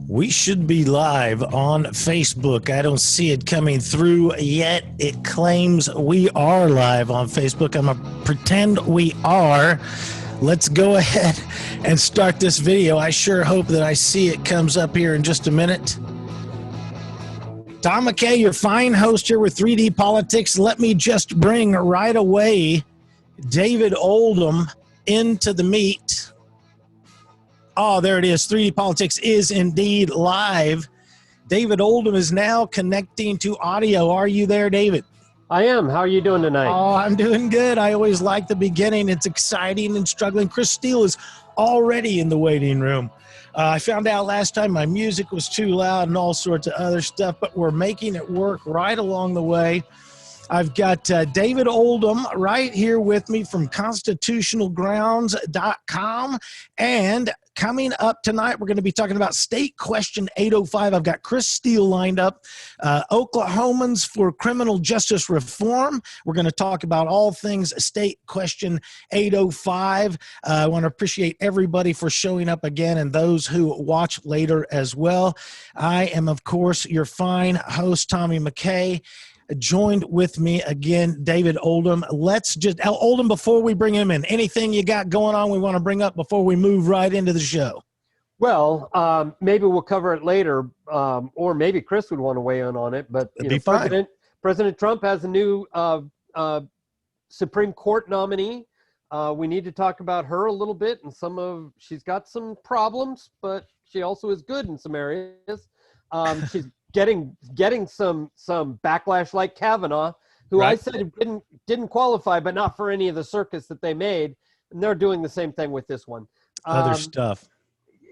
We should be live on Facebook. I don't see it coming through yet. It claims we are live on Facebook. I'm going to pretend we are. Let's go ahead and start this video. I sure hope that I see it comes up here in just a minute. Tom McCay, your fine host here with 3D Politics. Let me just bring right away David Oldham into the meet. Oh, there it is. 3D Politics is indeed live. David Oldham is now connecting to audio. Are you there, David? I am. How are you doing tonight? Oh, I'm doing good. I always like the beginning. It's exciting and struggling. Chris Steele is already in the waiting room. I found out last time my music was too loud and all sorts of other stuff, but we're making it work right along the way. I've got David Oldham right here with me from constitutionalgrounds.com. And coming up tonight, we're going to be talking about State Question 805. I've got Chris Steele lined up, Oklahomans for Criminal Justice Reform. We're going to talk about all things State Question 805. I want to appreciate everybody for showing up again and those who watch later as well. I am, of course, your fine host, Tommy McCay. Joined with me again, David Oldham. Let's just, Oldham, before we bring him in, anything you got going on we want to bring up before we move right into the show? Well, maybe we'll cover it later, or maybe Chris would want to weigh in on it. But President Trump has a new Supreme Court nominee. We need to talk about her a little bit, and she's got some problems, but she also is good in some areas. She's getting some backlash like Kavanaugh, who right. I said didn't qualify, but not for any of the circus that they made, and they're doing the same thing with this one. Other stuff.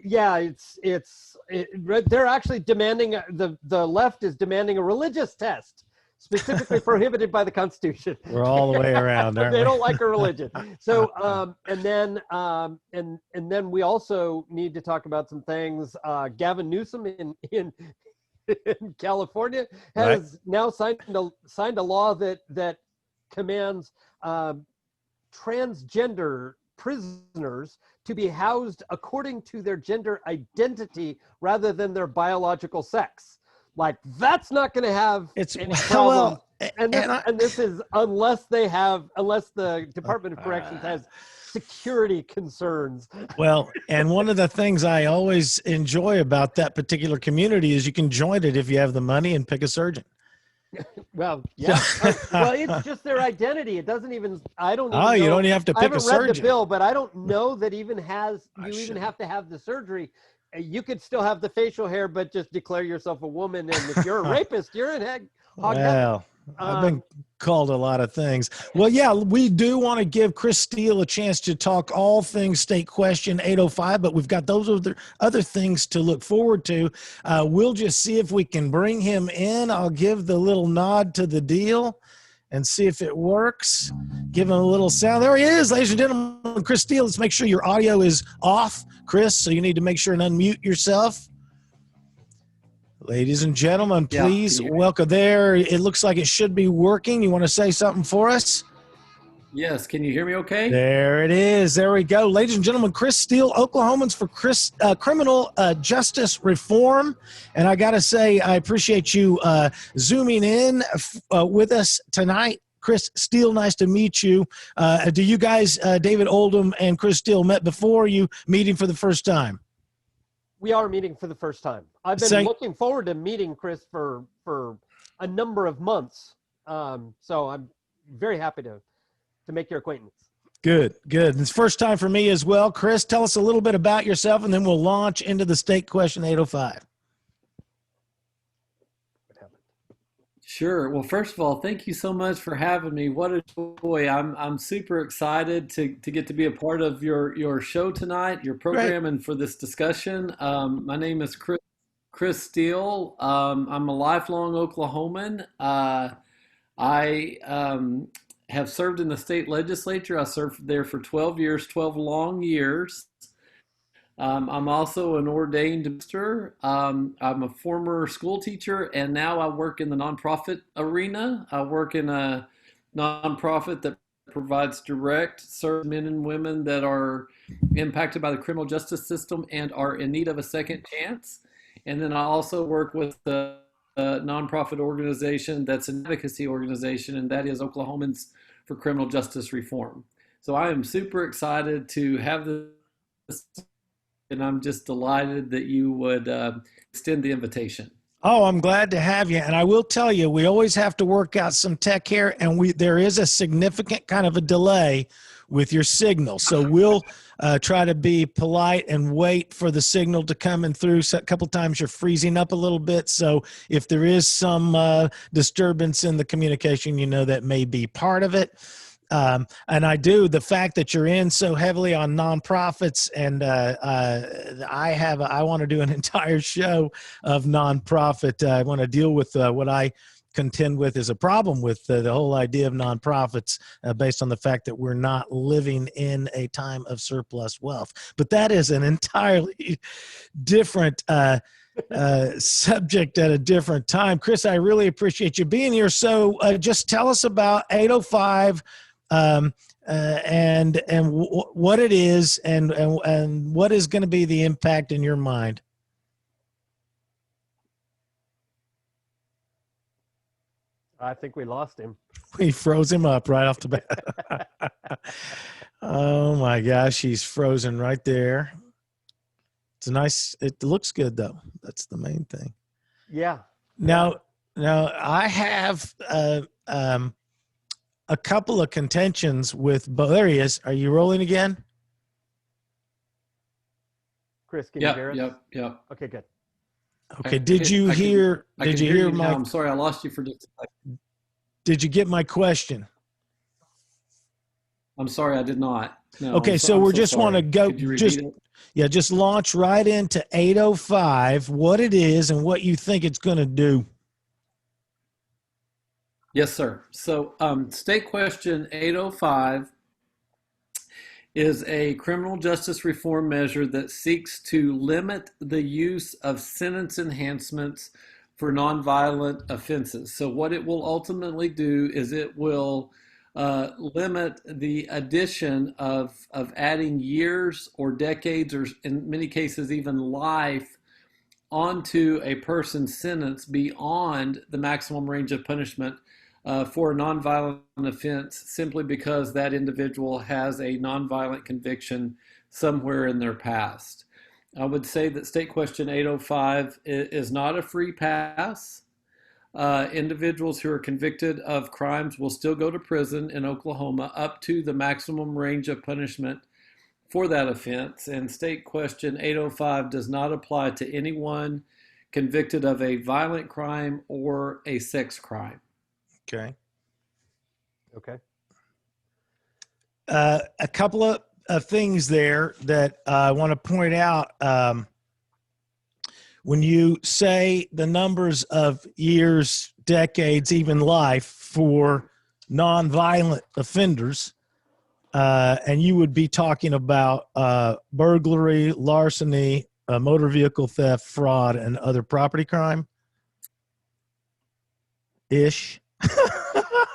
Yeah, they're actually demanding the left is demanding a religious test, specifically prohibited by the Constitution. We're all the way around, aren't they we? don't like a religion. So and then we also need to talk about some things. Gavin Newsom in California has now signed a law that commands transgender prisoners to be housed according to their gender identity rather than their biological sex. Like, that's not going to have any problem. And this is unless the Department of Corrections has security concerns. Well, and one of the things I always enjoy about that particular community is you can join it if you have the money and pick a surgeon. Well, yeah. Well, it's just their identity. It doesn't even. I don't. Even oh, you know. don't even have to pick a surgeon. I haven't read the bill, but I don't know that even even have to have the surgery. You could still have the facial hair, but just declare yourself a woman. And if you're a rapist, you're in heck. Well, I've been called a lot of things. Well, yeah, we do want to give Chris Steele a chance to talk all things State Question 805, but we've got those other things to look forward to. We'll just see if we can bring him in. I'll give the little nod to the deal and see if it works. Give him a little sound. There he is, ladies and gentlemen. Chris Steele, let's make sure your audio is off, Chris, so you need to make sure and unmute yourself. Ladies and gentlemen, please welcome there. It looks like it should be working. You want to say something for us? Yes. Can you hear me okay? There it is. There we go. Ladies and gentlemen, Chris Steele, Oklahomans for Criminal Justice Reform. And I got to say, I appreciate you zooming in with us tonight. Chris Steele, nice to meet you. Do you guys, David Oldham and Chris Steele, met before? Or you meeting for the first time? We are meeting for the first time. I've been looking forward to meeting Chris for a number of months. So I'm very happy to make your acquaintance. Good. It's first time for me as well. Chris, tell us a little bit about yourself, and then we'll launch into the State Question 805. Sure. Well, first of all, thank you so much for having me. What a joy. I'm super excited to get to be a part of your show tonight, your program, and for this discussion. My name is Chris Steele. I'm a lifelong Oklahoman. I have served in the state legislature. I served there for 12 years, 12 long years. I'm also an ordained minister. I'm a former school teacher, and now I work in the nonprofit arena. I work in a nonprofit that provides direct service to men and women that are impacted by the criminal justice system and are in need of a second chance. And then I also work with a nonprofit organization that's an advocacy organization, and that is Oklahomans for Criminal Justice Reform. So I am super excited to have this, and I'm just delighted that you would extend the invitation. Oh, I'm glad to have you. And I will tell you, we always have to work out some tech here, and there is a significant kind of a delay with your signal. So we'll try to be polite and wait for the signal to come in through. So a couple times you're freezing up a little bit. So if there is some disturbance in the communication, you know that may be part of it. And the fact that you're in so heavily on nonprofits, and I want to do an entire show of nonprofit. I want to deal with what I contend with is a problem with the whole idea of nonprofits based on the fact that we're not living in a time of surplus wealth. But that is an entirely different subject at a different time. Chris, I really appreciate you being here. So just tell us about 805 and what it is and what is going to be the impact in your mind. I think we lost him. We froze him up right off the bat. Oh my gosh, he's frozen right there. It looks good though. That's the main thing. Yeah. Now I have a couple of contentions with both. There he is. Are you rolling again? Chris, can you hear us? Yep. Okay, good. Okay. Did you hear my? I'm sorry, I lost you for just a second. Did you get my question? I'm sorry, I did not. No, okay, so we just want to go. It? Just launch right into 805. What it is and what you think it's going to do. Yes, sir. So, State Question 805 is a criminal justice reform measure that seeks to limit the use of sentence enhancements for nonviolent offenses. So what it will ultimately do is it will limit the addition of adding years or decades, or in many cases even life, onto a person's sentence beyond the maximum range of punishment for a nonviolent offense, simply because that individual has a nonviolent conviction somewhere in their past. I would say that State Question 805 is not a free pass. Individuals who are convicted of crimes will still go to prison in Oklahoma up to the maximum range of punishment for that offense. And State Question 805 does not apply to anyone convicted of a violent crime or a sex crime. Okay. A couple of things there that I want to point out. When you say the numbers of years, decades, even life for nonviolent offenders, and you would be talking about burglary, larceny, motor vehicle theft, fraud, and other property crime ish.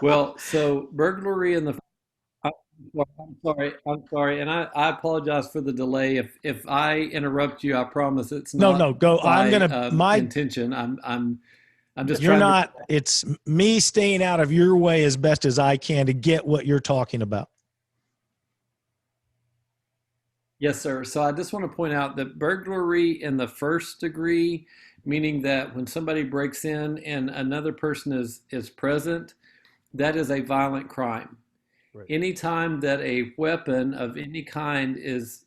Well, so burglary and I'm sorry, and I apologize for the delay. If I interrupt you, I promise it's not. No, go. By, I'm gonna my intention. I'm just. You're not. It's me staying out of your way as best as I can to get what you're talking about. Yes, sir. So I just want to point out that burglary in the first degree, meaning that when somebody breaks in and another person is present, that is a violent crime. Right. Anytime that a weapon of any kind is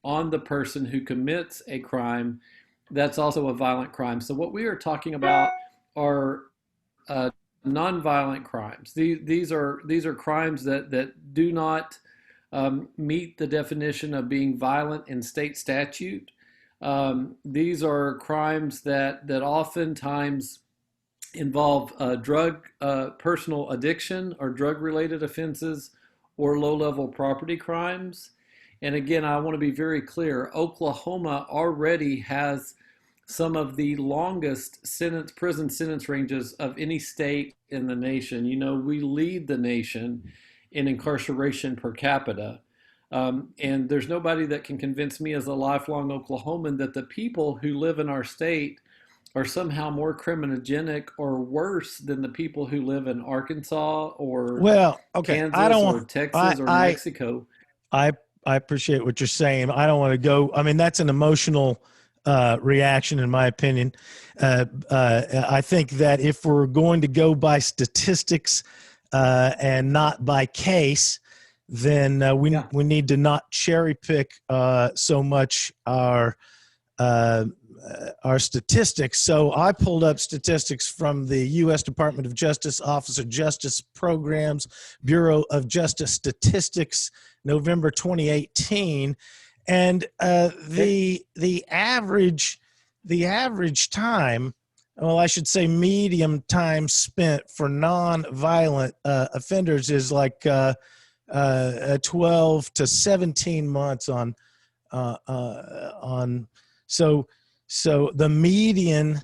on the person who commits a crime, that's also a violent crime. So what we are talking about are nonviolent crimes. These are crimes that do not meet the definition of being violent in state statute. These are crimes that oftentimes involve personal addiction or drug-related offenses or low-level property crimes. And again, I want to be very clear, Oklahoma already has some of the longest prison sentence ranges of any state in the nation. You know, we lead the nation in incarceration per capita. And there's nobody that can convince me as a lifelong Oklahoman that the people who live in our state are somehow more criminogenic or worse than the people who live in Arkansas or Well, okay. I Kansas don't or want. Texas or New Mexico. I I appreciate what you're saying. I don't want to go. I mean, that's an emotional reaction, in my opinion. I think that if we're going to go by statistics and not by case, then we need to not cherry pick so much our statistics. So I pulled up statistics from the U.S. Department of Justice Office of Justice Programs Bureau of Justice Statistics, November 2018, and the average time, well, I should say medium time spent for non-violent offenders is like 12 to 17 months on so the median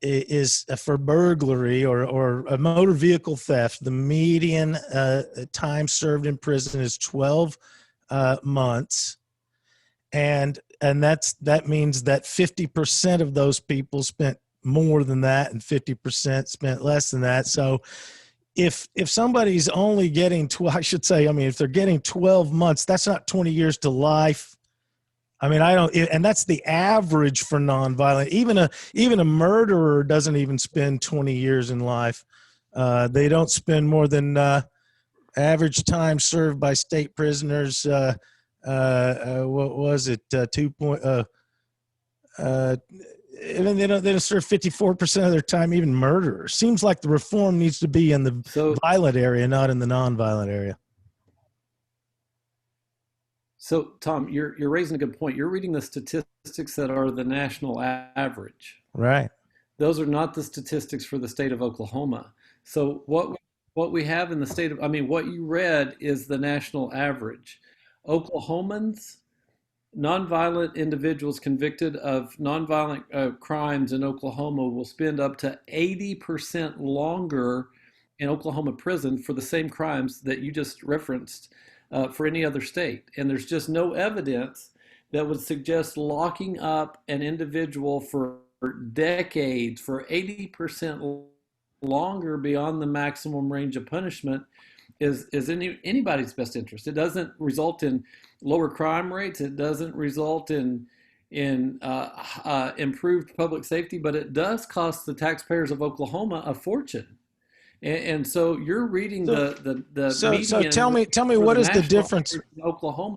is for burglary or a motor vehicle theft. The median time served in prison is 12 months, and that means that 50% of those people spent more than that, and 50% spent less than that. So if somebody's only getting if they're getting 12 months, that's not 20 years to life. I mean, and that's the average for nonviolent. Even a murderer doesn't even spend 20 years in life. They don't spend more than average time served by state prisoners. What was it? They don't serve 54% of their time. Even murderers. Seems like the reform needs to be in the violent area, not in the nonviolent area. So, Tom, you're raising a good point. You're reading the statistics that are the national average. Right. Those are not the statistics for the state of Oklahoma. So what we have in the state of, what you read is the national average. Oklahomans, nonviolent individuals convicted of nonviolent crimes in Oklahoma will spend up to 80% longer in Oklahoma prison for the same crimes that you just referenced for any other state. And there's just no evidence that would suggest locking up an individual for decades, for 80% longer beyond the maximum range of punishment is anybody's best interest. It doesn't result in lower crime rates. It doesn't result in improved public safety, but it does cost the taxpayers of Oklahoma a fortune. And so you're reading the median. So tell me what is the difference in Oklahoma?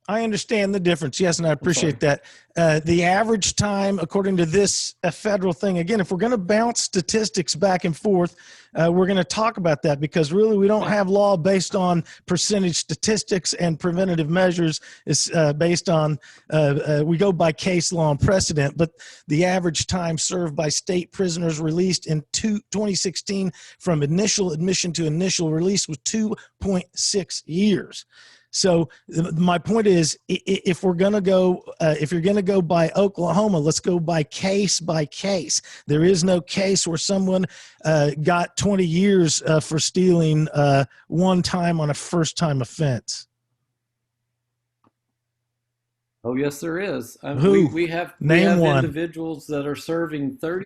I understand the difference. Yes, and I appreciate that. The average time, according to this federal thing, again, if we're going to bounce statistics back and forth, we're going to talk about that because really we don't have law based on percentage statistics, and preventative measures is based on, we go by case law and precedent, but the average time served by state prisoners released in 2016 from initial admission to initial release was 2.6 years. So my point is, if we're going to go, if you're going to go by Oklahoma, let's go by case by case. There is no case where someone got 20 years for stealing one time on a first-time offense. Oh, yes, there is. Who? We have one. Individuals that are serving 30.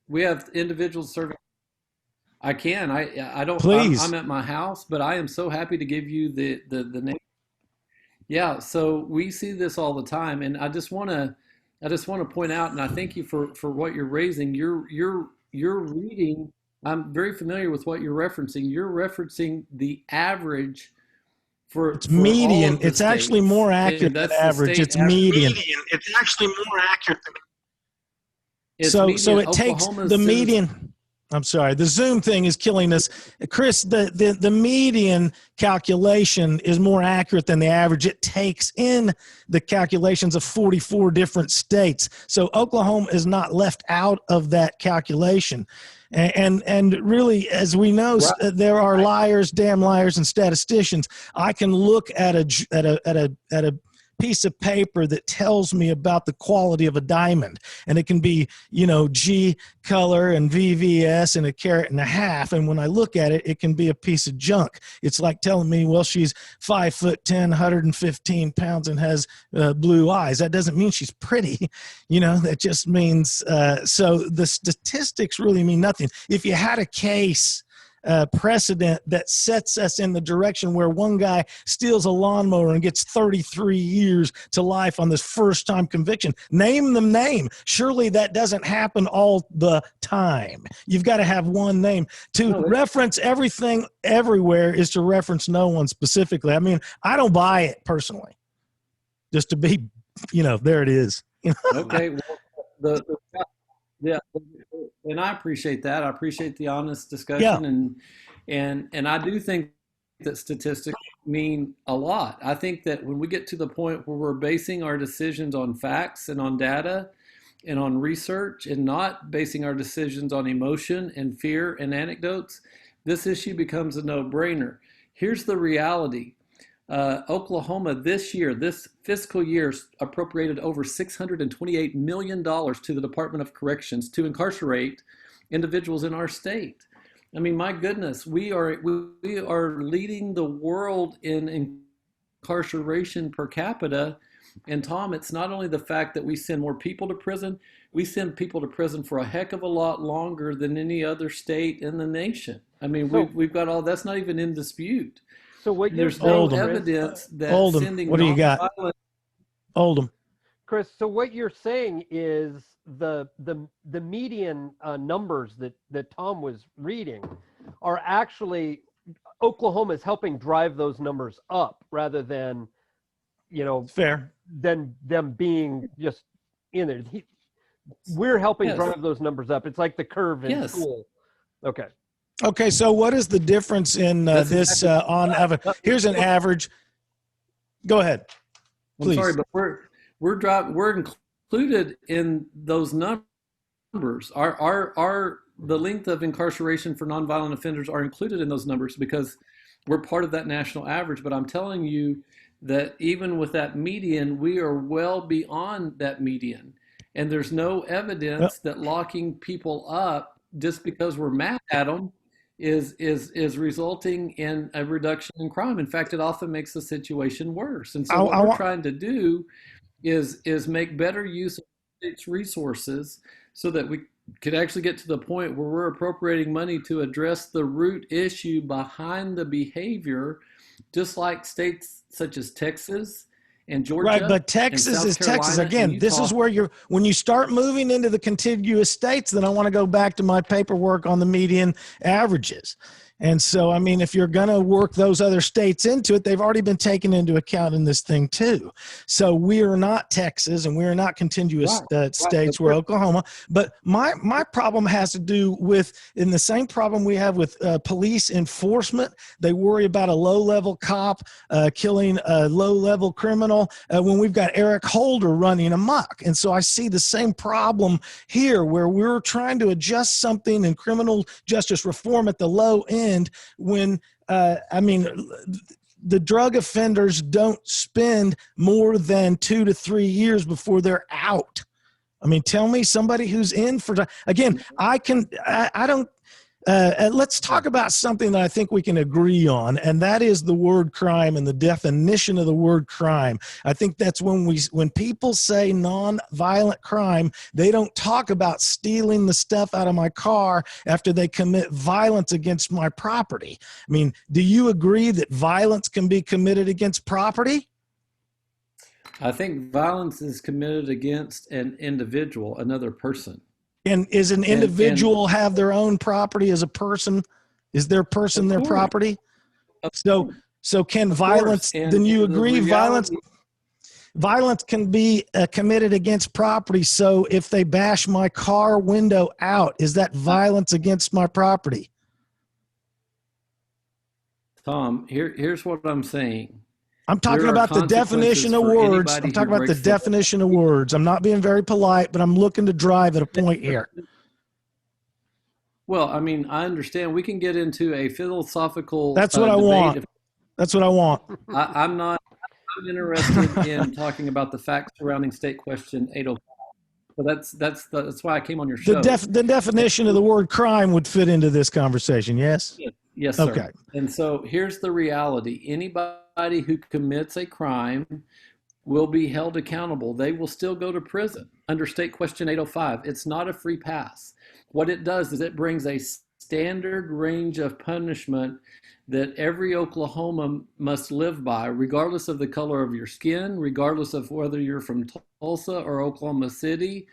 We have individuals serving. I can. I don't. Please. I'm at my house, but I am so happy to give you the name. Yeah. So we see this all the time, and I just want to point out, and I thank you for what you're raising. You're reading. I'm very familiar with what you're referencing. You're referencing the average for median. All of the it's states. Actually more accurate than average. It's median. It's actually more accurate than. So it takes the median. I'm sorry, the Zoom thing is killing us. Chris, the median calculation is more accurate than the average. It takes in the calculations of 44 different states. So Oklahoma is not left out of that calculation. And really, as we know, there are liars, damn liars, and statisticians. I can look at a piece of paper that tells me about the quality of a diamond. And it can be, G color and VVS and a carat and a half. And when I look at it, it can be a piece of junk. It's like telling me, well, she's 5'10", 115 pounds and has blue eyes. That doesn't mean she's pretty. That just means, so the statistics really mean nothing. If you had a case precedent that sets us in the direction where one guy steals a lawnmower and gets 33 years to life on this first time conviction, name the name. Surely that doesn't happen all the time. You've got to have one name. To reference everything everywhere is to reference no one specifically. I mean, I don't buy it personally. Just to be, there it is. Okay. Well, yeah, and I appreciate that. I appreciate the honest discussion, and I do think that statistics mean a lot. I think that when we get to the point where we're basing our decisions on facts and on data and on research and not basing our decisions on emotion and fear and anecdotes, this issue becomes a no-brainer. Here's the reality. Oklahoma this fiscal year, appropriated over $628 million to the Department of Corrections to incarcerate individuals in our state. I mean, my goodness, we are leading the world in incarceration per capita. And Tom, it's not only the fact that we send more people to prison, we send people to prison for a heck of a lot longer than any other state in the nation. I mean, we've got all, that's not even in dispute. So what there's no evidence that Oldham, sending what do you got? Oldham. Chris, so what you're saying is the median numbers that Tom was reading are actually, Oklahoma is helping drive those numbers up rather than, fair, than them being just in there. We're helping drive those numbers up. It's like the curve in school. Okay. Okay, so what is the difference in this on average? Here's an average. Go ahead, please. I'm sorry, but we're included in those numbers. The length of incarceration for nonviolent offenders are included in those numbers because we're part of that national average. But I'm telling you that even with that median, we are well beyond that median, and there's no evidence that locking people up just because we're mad at them is resulting in a reduction in crime. In fact, it often makes the situation worse. And so what we're trying to do is make better use of its resources so that we could actually get to the point where we're appropriating money to address the root issue behind the behavior, just like states such as Texas and Georgia. Right, but Texas is Texas. Again, this is where when you start moving into the contiguous states, then I want to go back to my paperwork on the median averages. And so, I mean, if you're going to work those other states into it, they've already been taken into account in this thing too. So we are not Texas and we are not contiguous states. We're Oklahoma. But my problem has to do with, in the same problem we have with police enforcement. They worry about a low-level cop killing a low-level criminal when we've got Eric Holder running amok. And so I see the same problem here where we're trying to adjust something in criminal justice reform at the low end when, the drug offenders don't spend more than 2 to 3 years before they're out. I mean, tell me somebody who's in for, again, let's talk about something that I think we can agree on, and that is the word crime and the definition of the word crime. I think that's when people say non-violent crime, they don't talk about stealing the stuff out of my car after they commit violence against my property. I mean, do you agree that violence can be committed against property? I think violence is committed against an individual, another person. And is an individual have their own property as a person? Is their person their property? So can violence, then you agree violence can be committed against property. So if they bash my car window out, is that violence against my property? Tom, here's what I'm saying. I'm talking about the definition of words. I'm talking about the definition of words. I'm not being very polite, but I'm looking to drive at a point here. Well, I mean, I understand. We can get into a philosophical That's what I want. That's what I want. I'm not I'm interested in talking about the facts surrounding State Question 805. So that's why I came on your show. The definition of the word crime would fit into this conversation, yes? Yes, sir. Okay. And so here's the reality. Anybody who commits a crime will be held accountable. They will still go to prison under State Question 805. It's not a free pass. What it does is it brings a standard range of punishment that every Oklahoma must live by, regardless of the color of your skin, regardless of whether you're from Tulsa or Oklahoma City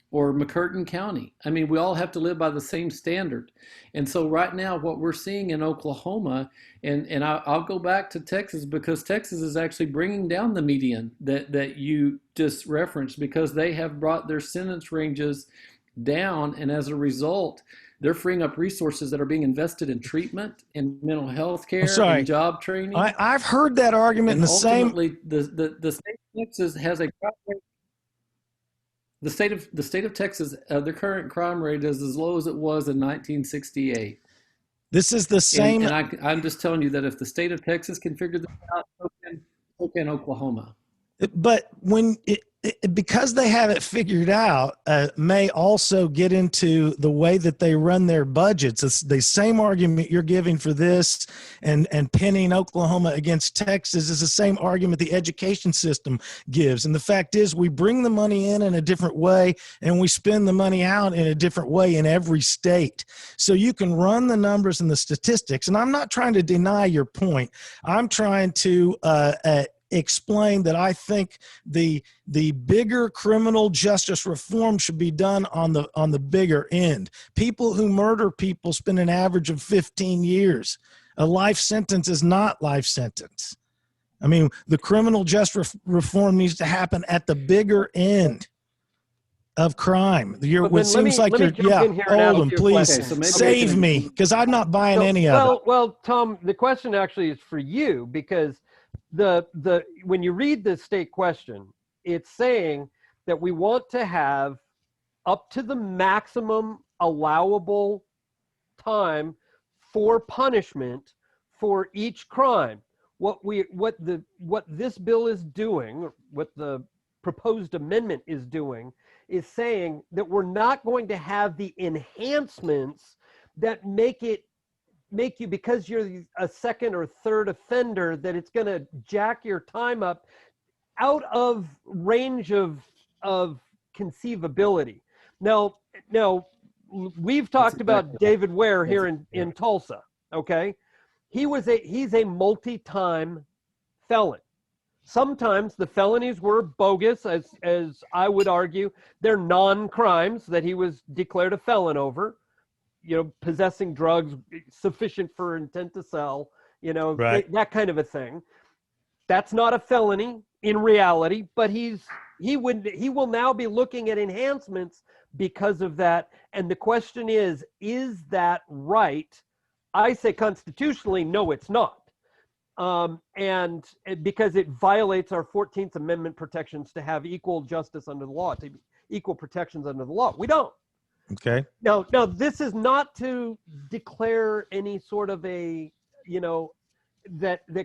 or McCurtain County. I mean, we all have to live by the same standard. And so right now, what we're seeing in Oklahoma, and I'll go back to Texas, because Texas is actually bringing down the median that you just referenced, because they have brought their sentence ranges down. And as a result, they're freeing up resources that are being invested in treatment, in mental health care, in job training. I've heard that argument. And the same. The state of Texas has a crime rate. The state of Texas, their current crime rate is as low as it was in 1968. This is the same. And I'm just telling you that if the state of Texas can figure this out, so can Oklahoma. But because they have it figured out, may also get into the way that they run their budgets. It's the same argument you're giving for this and pinning Oklahoma against Texas is the same argument the education system gives. And the fact is, we bring the money in a different way and we spend the money out in a different way in every state. So you can run the numbers and the statistics. And I'm not trying to deny your point. I'm trying to explain that I think the bigger criminal justice reform should be done on the bigger end. People who murder people spend an average of 15 years. A life sentence is not life sentence. I mean, the criminal justice reform needs to happen at the bigger end of crime. It seems like Oldham, please save me, because I'm not buying any of it. Well, Tom, the question actually is for you, because when you read the state question, it's saying that we want to have up to the maximum allowable time for punishment for each crime. What this bill is doing, what the proposed amendment is doing, is saying that we're not going to have the enhancements that make you, because you're a second or third offender, that it's going to jack your time up out of range of conceivability. Now we've talked about David Ware here in Tulsa. Okay, he's a multi-time felon. Sometimes the felonies were bogus, as I would argue. They're non-crimes that he was declared a felon over. Possessing drugs sufficient for intent to sell, right. That kind of a thing. That's not a felony in reality, but he will now be looking at enhancements because of that. And the question is that right? I say constitutionally, no, it's not. And because it violates our 14th Amendment protections to have equal justice under the law, to equal protections under the law. We don't. Okay. Now, this is not to declare any sort of that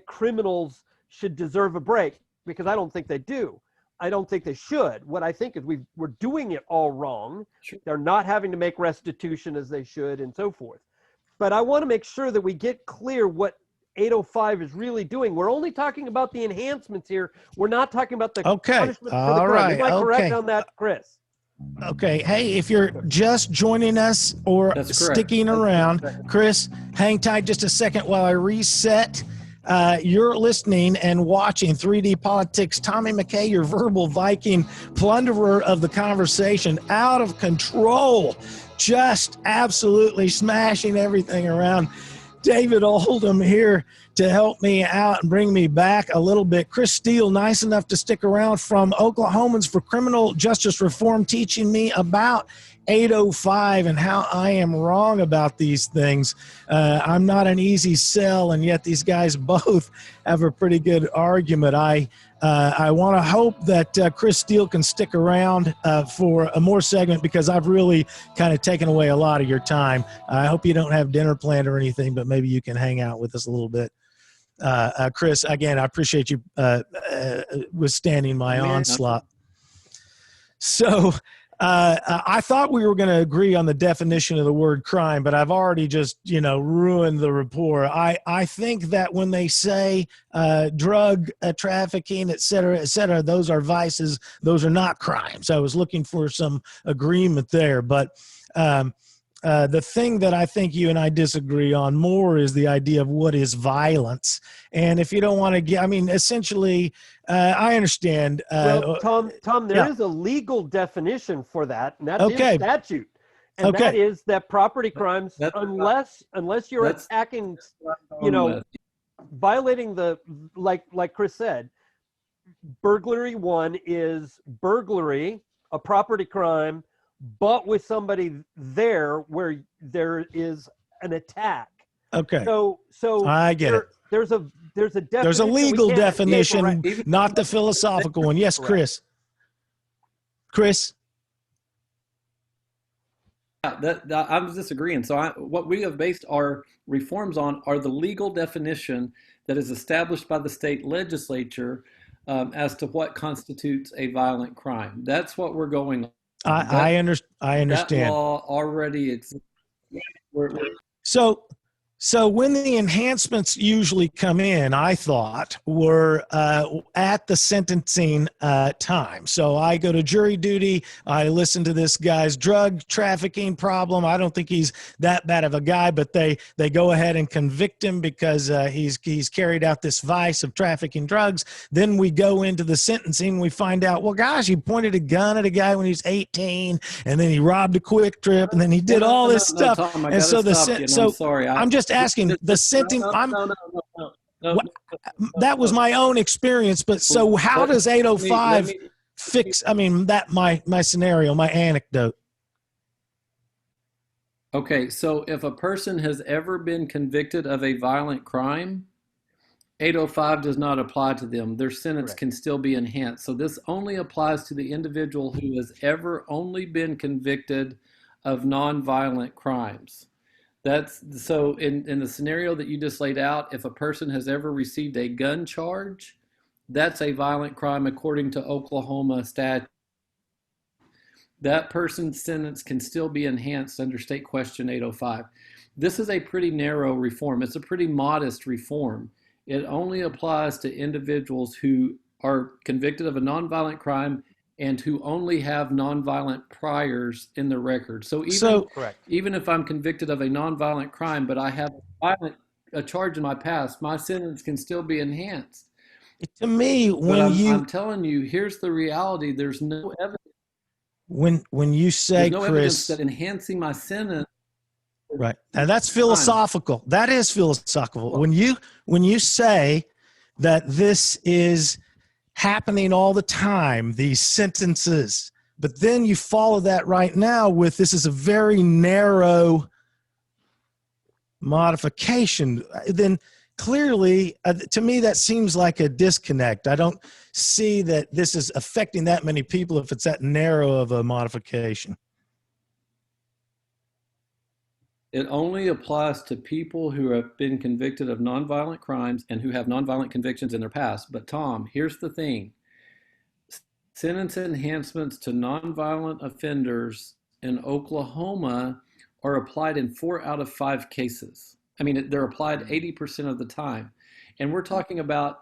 criminals should deserve a break, because I don't think they do. I don't think they should. What I think is we're doing it all wrong. Sure. They're not having to make restitution as they should, and so forth. But I want to make sure that we get clear what 805 is really doing. We're only talking about the enhancements here. We're not talking about the punishment for the crime. Right. Am I correct on that, Chris? Okay. Hey, if you're just joining us or sticking around, Chris, hang tight just a second while I reset. You're listening and watching 3D Politics. Tommy McCay, your verbal Viking, plunderer of the conversation, out of control, just absolutely smashing everything around. David Oldham here to help me out and bring me back a little bit. Chris Steele, nice enough to stick around from Oklahomans for Criminal Justice Reform, teaching me about 805 and how I am wrong about these things. I'm not an easy sell, and yet these guys both have a pretty good argument. I want to hope that Chris Steele can stick around for a more segment, because I've really kind of taken away a lot of your time. I hope you don't have dinner planned or anything, but maybe you can hang out with us a little bit. Chris, again, I appreciate you withstanding my onslaught. So I thought we were going to agree on the definition of the word crime, but I've already just, ruined the rapport. I think that when they say drug trafficking, et cetera, those are vices. Those are not crimes. I was looking for some agreement there, but the thing that I think you and I disagree on more is the idea of what is violence. And if you don't want to get, essentially, I understand. Well, Tom, there is a legal definition for that, and that is statute. And that is that property crimes, unless you're attacking, violating the, like Chris said, burglary 1 is burglary, a property crime, but with somebody there where there is an attack. Okay. So I get it. There's a definition. There's a legal definition, not the philosophical one. Yes, Chris. Chris. Yeah, I'm disagreeing. So what we have based our reforms on are the legal definition that is established by the state legislature as to what constitutes a violent crime. That's what we're going on. I understand. That law already exists. So when the enhancements usually come in, I thought, were at the sentencing time. So I go to jury duty. I listen to this guy's drug trafficking problem. I don't think he's that bad of a guy, but they go ahead and convict him because he's carried out this vice of trafficking drugs. Then we go into the sentencing. We find out, well, gosh, he pointed a gun at a guy when he was 18, and then he robbed a Quick Trip, and then he did all this stuff. Tom, and so I'm sorry. I'm just asking the sentencing. That was my own experience, but so how does 805 fix? That my scenario, my anecdote. Okay, so if a person has ever been convicted of a violent crime, 805 does not apply to them. Their sentence can still be enhanced. So this only applies to the individual who has ever only been convicted of nonviolent crimes. That's so in the scenario that you just laid out, if a person has ever received a gun charge, that's a violent crime according to Oklahoma statute. That person's sentence can still be enhanced under State Question 805. This is a pretty narrow reform. It's a pretty modest reform. It only applies to individuals who are convicted of a nonviolent crime and who only have nonviolent priors in the record. So even if I'm convicted of a nonviolent crime, but I have a charge in my past, my sentence can still be enhanced. To me, I'm telling you, here's the reality. There's no evidence. When you say, there's no Chris, evidence that enhancing my sentence. Right. And that's philosophical. That is philosophical. When you say that this is happening all the time, these sentences, but then you follow that right now with this is a very narrow modification, then clearly, to me, that seems like a disconnect. I don't see that this is affecting that many people if it's that narrow of a modification. It only applies to people who have been convicted of nonviolent crimes and who have nonviolent convictions in their past. But Tom, here's the thing. Sentence enhancements to nonviolent offenders in Oklahoma are applied in 4 out of 5 cases. They're applied 80% of the time. And we're talking about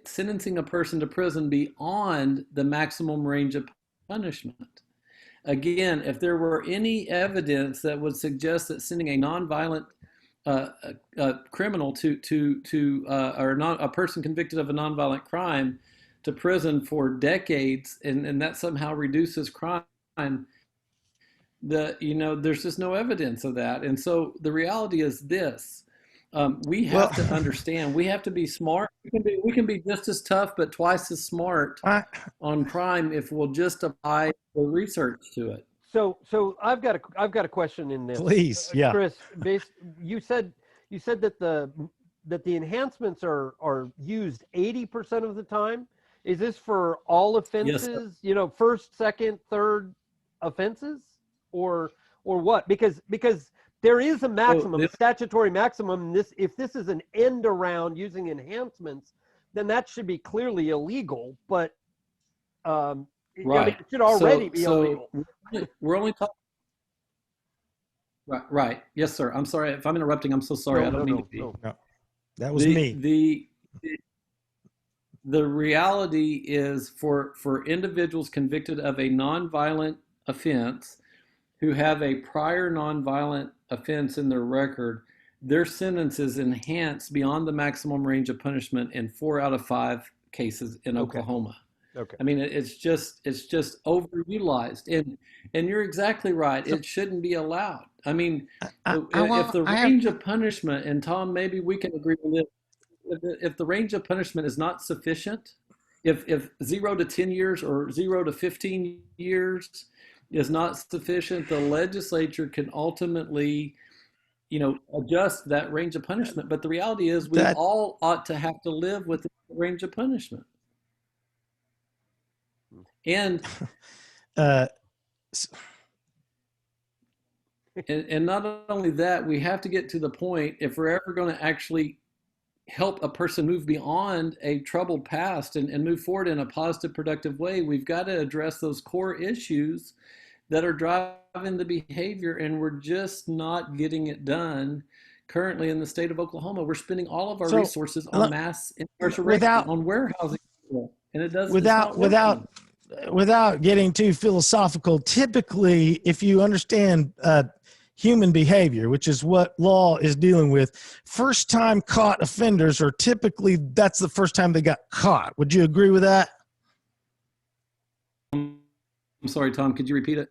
sentencing a person to prison beyond the maximum range of punishment. Again, if there were any evidence that would suggest that sending a nonviolent criminal a person convicted of a nonviolent crime to prison for decades, and that somehow reduces crime, there's just no evidence of that. And so the reality is this: we have to understand. We have to be smart. We can be just as tough, but twice as smart on crime if we'll just apply the research to it. So I've got a question in this. Please, yeah, Chris. You said that the enhancements are used 80% of the time. Is this for all offenses? Yes, first, second, third offenses, or what? Because There is a maximum, this- statutory maximum. If this is an end around using enhancements, then that should be clearly illegal. But I mean, Right. it should already be illegal. We're only talking. Right. Yes, sir. I'm sorry if I'm interrupting. I'm so sorry. I don't mean to be. No. That was me. The reality is for individuals convicted of a nonviolent offense who have a prior nonviolent offense in their record, their sentence is enhanced beyond the maximum range of punishment in 4 out of 5 cases in Oklahoma. Okay. I mean, it's just overutilized, and you're exactly right. It shouldn't be allowed. I mean, if the range of punishment, and Tom, maybe we can agree with it. If the range of punishment is not sufficient, if 0 to 10 years or 0 to 15 years is not sufficient, the legislature can ultimately, adjust that range of punishment. But the reality is, we all ought to have to live with the range of punishment. And and not only that, we have to get to the point, if we're ever going to actually help a person move beyond a troubled past and move forward in a positive, productive way, we've got to address those core issues that are driving the behavior, and we're just not getting it done currently in the state of Oklahoma. We're spending all of our resources on mass incarceration, on warehousing, and it doesn't. Without getting too philosophical, typically, if you understand human behavior, which is what law is dealing with, first-time caught offenders are typically, that's the first time they got caught. Would you agree with that? I'm sorry, Tom, could you repeat it?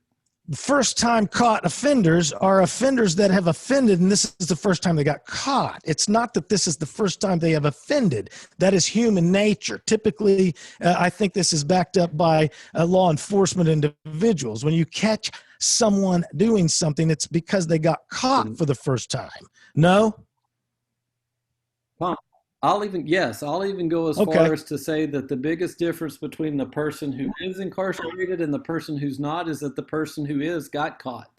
First-time caught offenders are offenders that have offended, and this is the first time they got caught. It's not that this is the first time they have offended. That is human nature. Typically, I think this is backed up by law enforcement individuals. When you catch someone doing something, it's because they got caught for the first time. No? I'll even go as far as to say that the biggest difference between the person who is incarcerated and the person who's not is that the person who is got caught.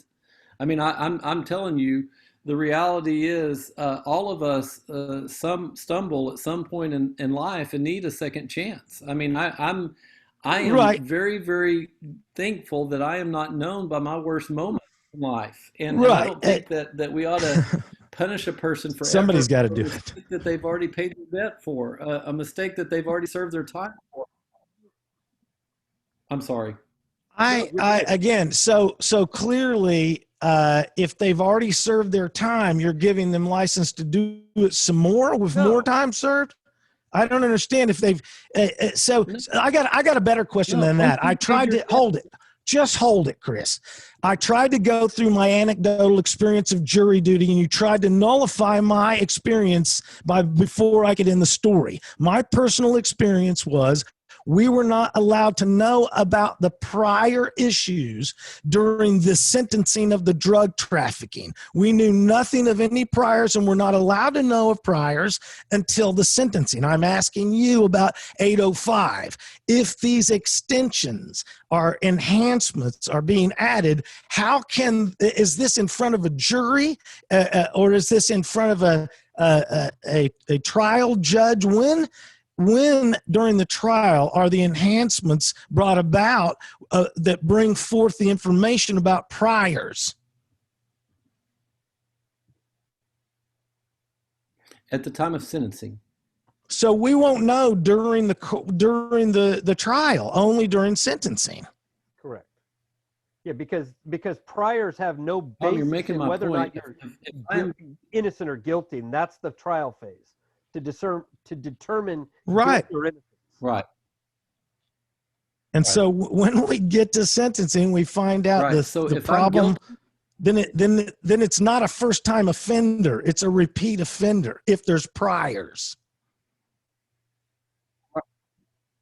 I mean, I'm telling you, the reality is all of us some stumble at some point in life and need a second chance. I mean, I am very, very thankful that I am not known by my worst moment in life, and I don't think that we ought to punish a person for somebody's got to do it that they've already paid their debt for, a mistake that they've already served their time for. I'm sorry. Again, so clearly, if they've already served their time, you're giving them license to do it some more with more time served. I don't understand if they've. So I got a better question than that. I tried to hold it. Just hold it, Chris. I tried to go through my anecdotal experience of jury duty, and you tried to nullify my experience before I could end the story. My personal experience was we were not allowed to know about the prior issues during the sentencing of the drug trafficking. We knew nothing of any priors, and we're not allowed to know of priors until the sentencing. I'm asking you about 805. If these extensions or enhancements are being added, is this in front of a jury or is this in front of a trial judge? When during the trial are the enhancements brought about that bring forth the information about priors? At the time of sentencing. So we won't know during the trial, only during sentencing. Correct. Yeah, because priors have no basis in whether or not you're innocent or guilty, and that's the trial phase to determine right guilt or innocence. Right. And so when we get to sentencing, we find out the problem. Then it's not a first-time offender; it's a repeat offender if there's priors.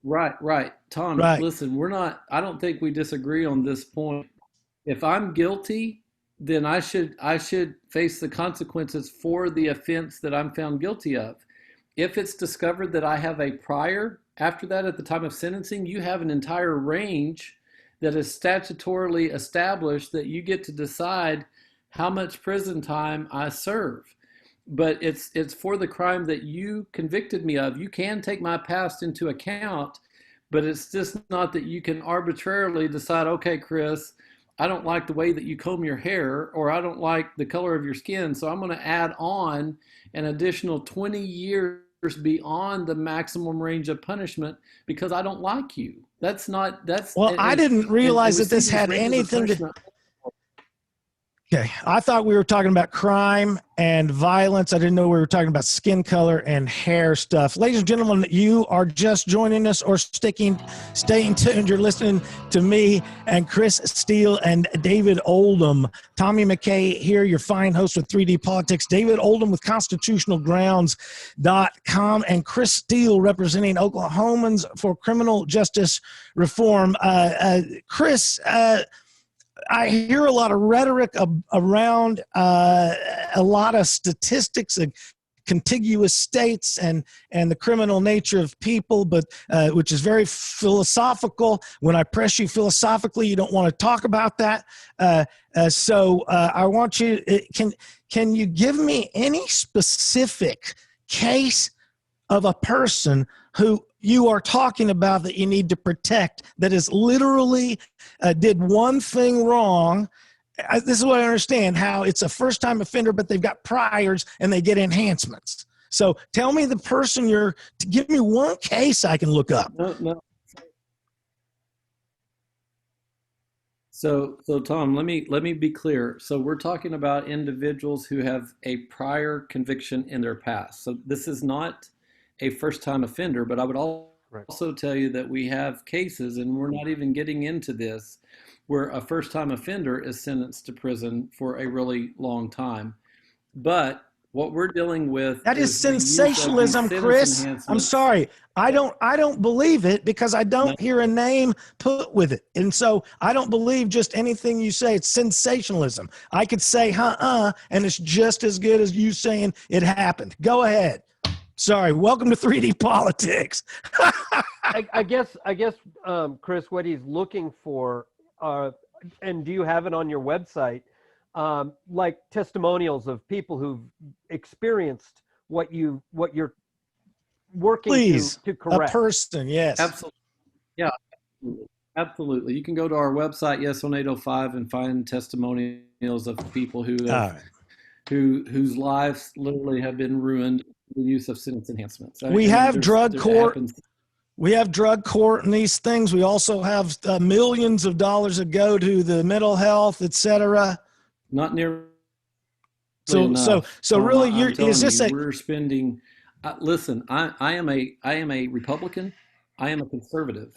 Right. Tom, listen, I don't think we disagree on this point. If I'm guilty, then I should face the consequences for the offense that I'm found guilty of. If it's discovered that I have a prior after that at the time of sentencing, you have an entire range that is statutorily established that you get to decide how much prison time I serve. But it's for the crime that you convicted me of. You can take my past into account, but it's just not that you can arbitrarily decide, okay, Chris, I don't like the way that you comb your hair, or I don't like the color of your skin, so I'm going to add on an additional 20 years beyond the maximum range of punishment because I don't like you. That's not, that's. Well, I didn't realize that this had anything to. Okay, I thought we were talking about crime and violence. I didn't know we were talking about skin color and hair stuff. Ladies and gentlemen, you are just joining us or staying tuned. You're listening to me and Chris Steele and David Oldham. Tommy McCay here, your fine host with 3D Politics. David Oldham with ConstitutionalGrounds.com and Chris Steele representing Oklahomans for Criminal Justice Reform. Chris, I hear a lot of rhetoric around a lot of statistics and contiguous states and the criminal nature of people, but which is very philosophical. When I press you philosophically, you don't want to talk about that. So I want you, can you give me any specific case of a person who you are talking about that you need to protect that is literally did one thing wrong? This is what I understand, how it's a first-time offender, but they've got priors and they get enhancements. So tell me the person give me one case I can look up. No. So Tom, let me be clear. So we're talking about individuals who have a prior conviction in their past. So this is not a first-time offender, but I would also tell you that we have cases, and we're not even getting into this, where a first-time offender is sentenced to prison for a really long time. But what we're dealing with is sensationalism, Chris. I'm sorry. I don't believe it because I don't hear a name put with it. And so I don't believe just anything you say. It's sensationalism. I could say, and it's just as good as you saying it happened. Go ahead. Sorry. Welcome to 3D Politics. I guess, Chris, what he's looking for, and do you have it on your website, like testimonials of people who've experienced what you're working to correct? A person, yes. Absolutely. Yeah, absolutely. You can go to our website, Yes on 805, and find testimonials of people whose lives literally have been ruined the use of sentence enhancements. We have drug court. We have drug court and these things. We also have millions of dollars that go to the mental health, et cetera. Not near. So really, we're spending. Listen, I am a Republican. I am a conservative.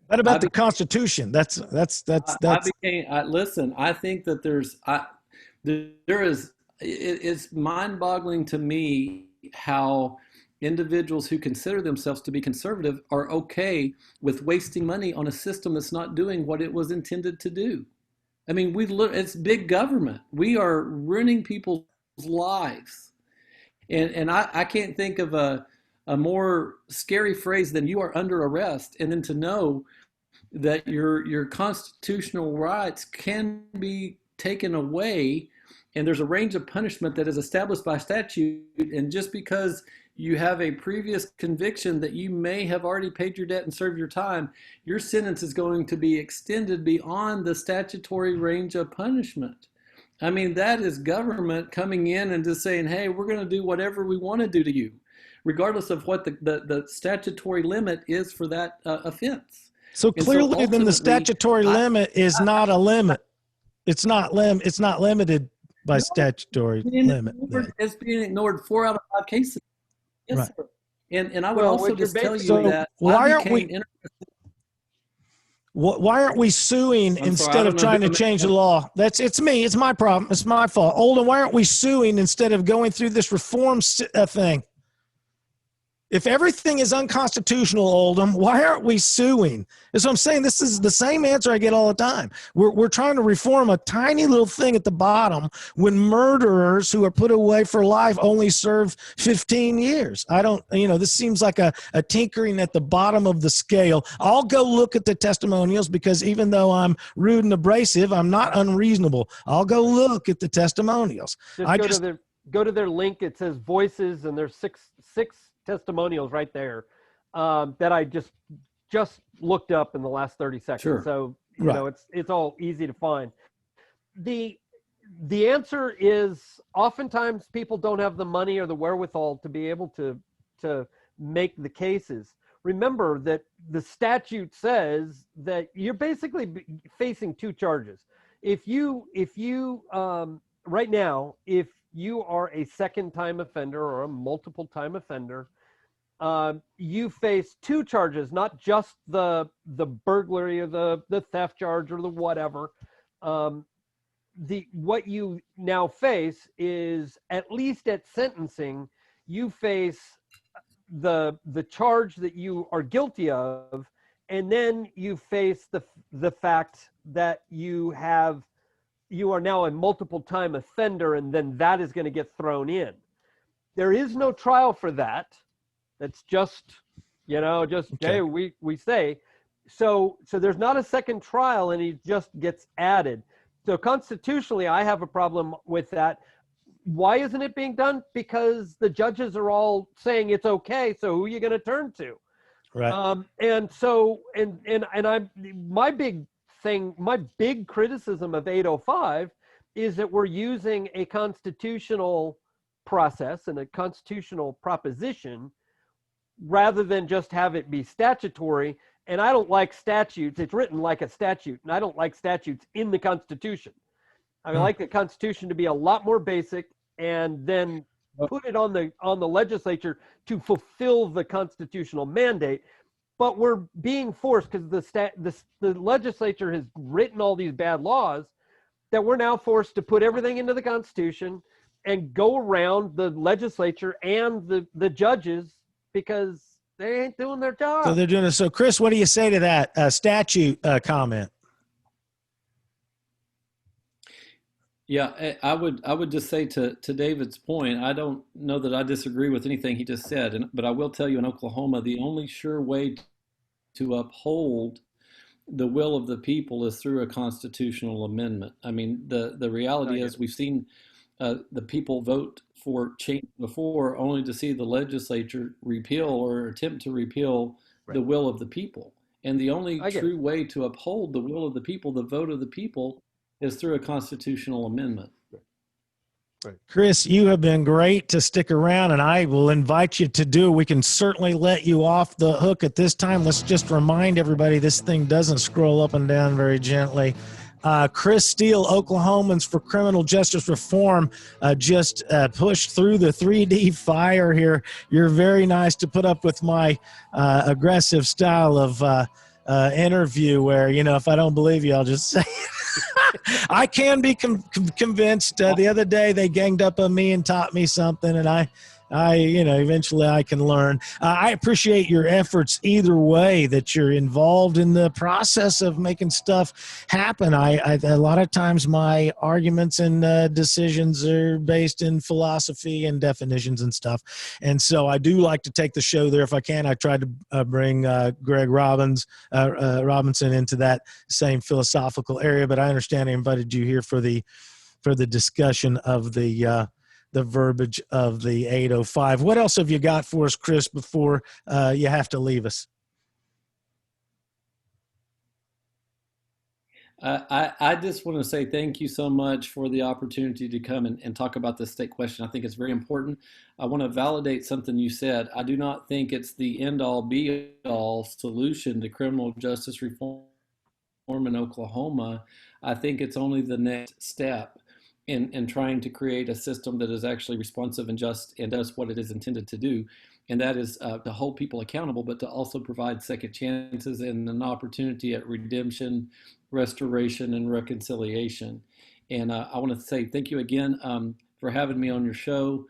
What about the Constitution? That's. Listen, I think that there is. It's mind-boggling to me how individuals who consider themselves to be conservative are okay with wasting money on a system that's not doing what it was intended to do. I mean, it's big government. We are ruining people's lives. And I can't think of a more scary phrase than "you are under arrest," and then to know that your constitutional rights can be taken away. And there's a range of punishment that is established by statute. And just because you have a previous conviction that you may have already paid your debt and served your time, your sentence is going to be extended beyond the statutory range of punishment. I mean, that is government coming in and just saying, hey, we're going to do whatever we want to do to you, regardless of what the statutory limit is for that offense. So clearly then the statutory limit is not a limit. It's not limited by statutory limit. It's being ignored 4 out of 5 cases. Yes, right. Sir. And I would also just tell you that why aren't we suing instead of trying to change the law? It's me. It's my problem. It's my fault. Oldham, why aren't we suing instead of going through this reform thing? If everything is unconstitutional, Oldham, why aren't we suing? And so I'm saying this is the same answer I get all the time. We're trying to reform a tiny little thing at the bottom when murderers who are put away for life only serve 15 years. I don't, this seems like a tinkering at the bottom of the scale. I'll go look at the testimonials because even though I'm rude and abrasive, I'm not unreasonable. I'll go look at the testimonials. Go to their link. It says voices, and there's six testimonials right there that I just looked up in the last 30 seconds. Sure. So it's all easy to find. The answer is oftentimes people don't have the money or the wherewithal to be able to make the cases. Remember that the statute says that you're basically facing two charges. If you right now, if you are a second-time offender or a multiple-time offender, you face two charges, not just the burglary or the theft charge or the whatever. What you now face is, at least at sentencing, you face the charge that you are guilty of, and then you face the fact that you are now a multiple-time offender, and then that is going to get thrown in. There is no trial for that. That's just, okay. Hey, we say. So there's not a second trial, and he just gets added. So constitutionally, I have a problem with that. Why isn't it being done? Because the judges are all saying it's okay. So who are you going to turn to? Right. And so, my big criticism of 805 is that we're using a constitutional process and a constitutional proposition rather than just have it be statutory. And I don't like statutes. It's written like a statute, and I don't like statutes in the Constitution. I like the Constitution to be a lot more basic, and then put it on the legislature to fulfill the constitutional mandate. But we're being forced, because the legislature has written all these bad laws, that we're now forced to put everything into the Constitution and go around the legislature and the judges because they ain't doing their job. So they're doing it. So, Chris, what do you say to that statute comment? Yeah, I would just say to David's point, I don't know that I disagree with anything he just said, but I will tell you, in Oklahoma, the only sure way to uphold the will of the people is through a constitutional amendment. I mean, the reality is we've seen the people vote for change before, only to see the legislature repeal or attempt to repeal the will of the people. And the only true way to uphold the will of the people, the vote of the people, is through a constitutional amendment. Chris, you have been great to stick around, and I will invite you to do. We can certainly let you off the hook at this time. Let's just remind everybody this thing doesn't scroll up and down very gently. Chris Steele, Oklahomans for Criminal Justice Reform, just pushed through the 3D fire here. You're very nice to put up with my aggressive style of interview where, if I don't believe you, I'll just say it. I can be convinced. The other day they ganged up on me and taught me something, and I eventually I can learn. I appreciate your efforts either way, that you're involved in the process of making stuff happen. A lot of times my arguments and decisions are based in philosophy and definitions and stuff. And so I do like to take the show there if I can. I tried to bring Greg Robinson into that same philosophical area, but I understand I invited you here for the discussion of the verbiage of the 805. What else have you got for us, Chris, before you have to leave us? I just want to say thank you so much for the opportunity to come and talk about this state question. I think it's very important. I want to validate something you said. I do not think it's the end-all, be-all solution to criminal justice reform in Oklahoma. I think it's only the next step in trying to create a system that is actually responsive and just and does what it is intended to do. And that is to hold people accountable, but to also provide second chances and an opportunity at redemption, restoration, and reconciliation. And I want to say thank you again for having me on your show.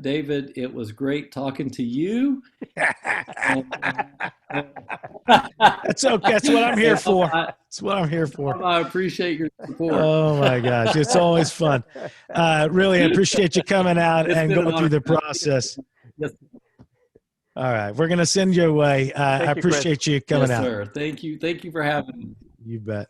David, it was great talking to you. That's okay. That's what I'm here And for. That's what I'm here for. I appreciate your support. Oh my gosh, it's always fun. Really appreciate you coming out It's and been an going through honor. the process. Yes, All right, we're gonna send you away. I you, Chris. appreciate you coming yes, out. sir. Thank you. Thank you for having me. You bet.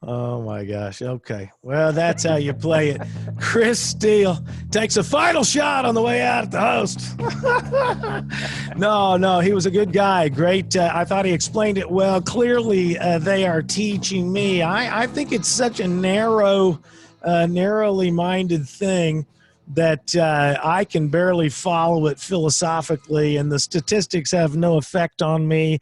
Oh my gosh. Okay. Well, that's how you play it. Chris Steele takes a final shot on the way out at the host. No, he was a good guy. Great. I thought he explained it well. Clearly, they are teaching me. I think it's such a narrowly minded thing that I can barely follow it philosophically, and the statistics have no effect on me.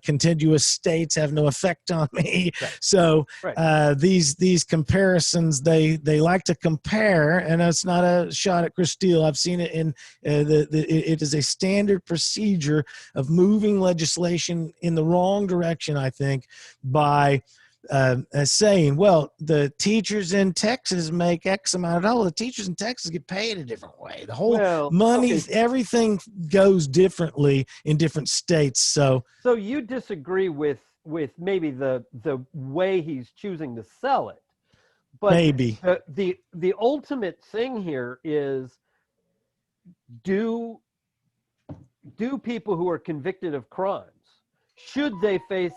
Contiguous states have no effect on me. Right. So Right. these comparisons, they like to compare, and it's not a shot at Chris Steele. I've seen it in it is a standard procedure of moving legislation in the wrong direction, I think, by saying, well, the teachers in Texas make X amount of dollars. The teachers in Texas get paid a different way. The whole money, everything goes differently in different states. So you disagree with maybe the way he's choosing to sell it, but maybe the ultimate thing here is, do people who are convicted of crimes, should they face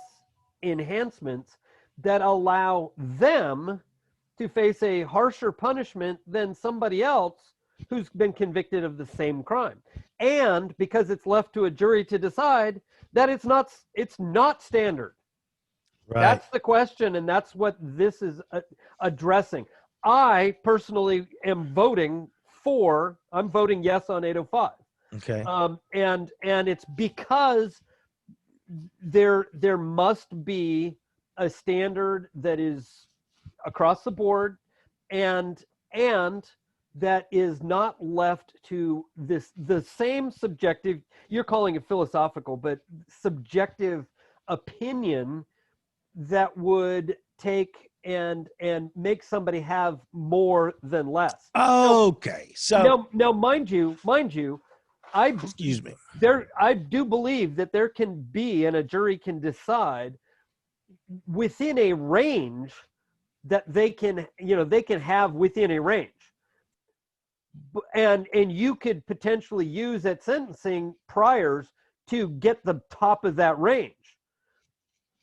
enhancements that allow them to face a harsher punishment than somebody else who's been convicted of the same crime? And because it's left to a jury to decide, that it's not standard. right. That's the question, and that's what this is addressing. I personally am voting yes on 805. Okay. And it's because there must be a standard that is across the board, and that is not left to the same subjective, you're calling it philosophical, but subjective opinion that would take and make somebody have more than less. Okay. So now mind you, excuse me. I do believe that there can be, and a jury can decide within a range that they can have within a range, and you could potentially use at sentencing priors to get the top of that range,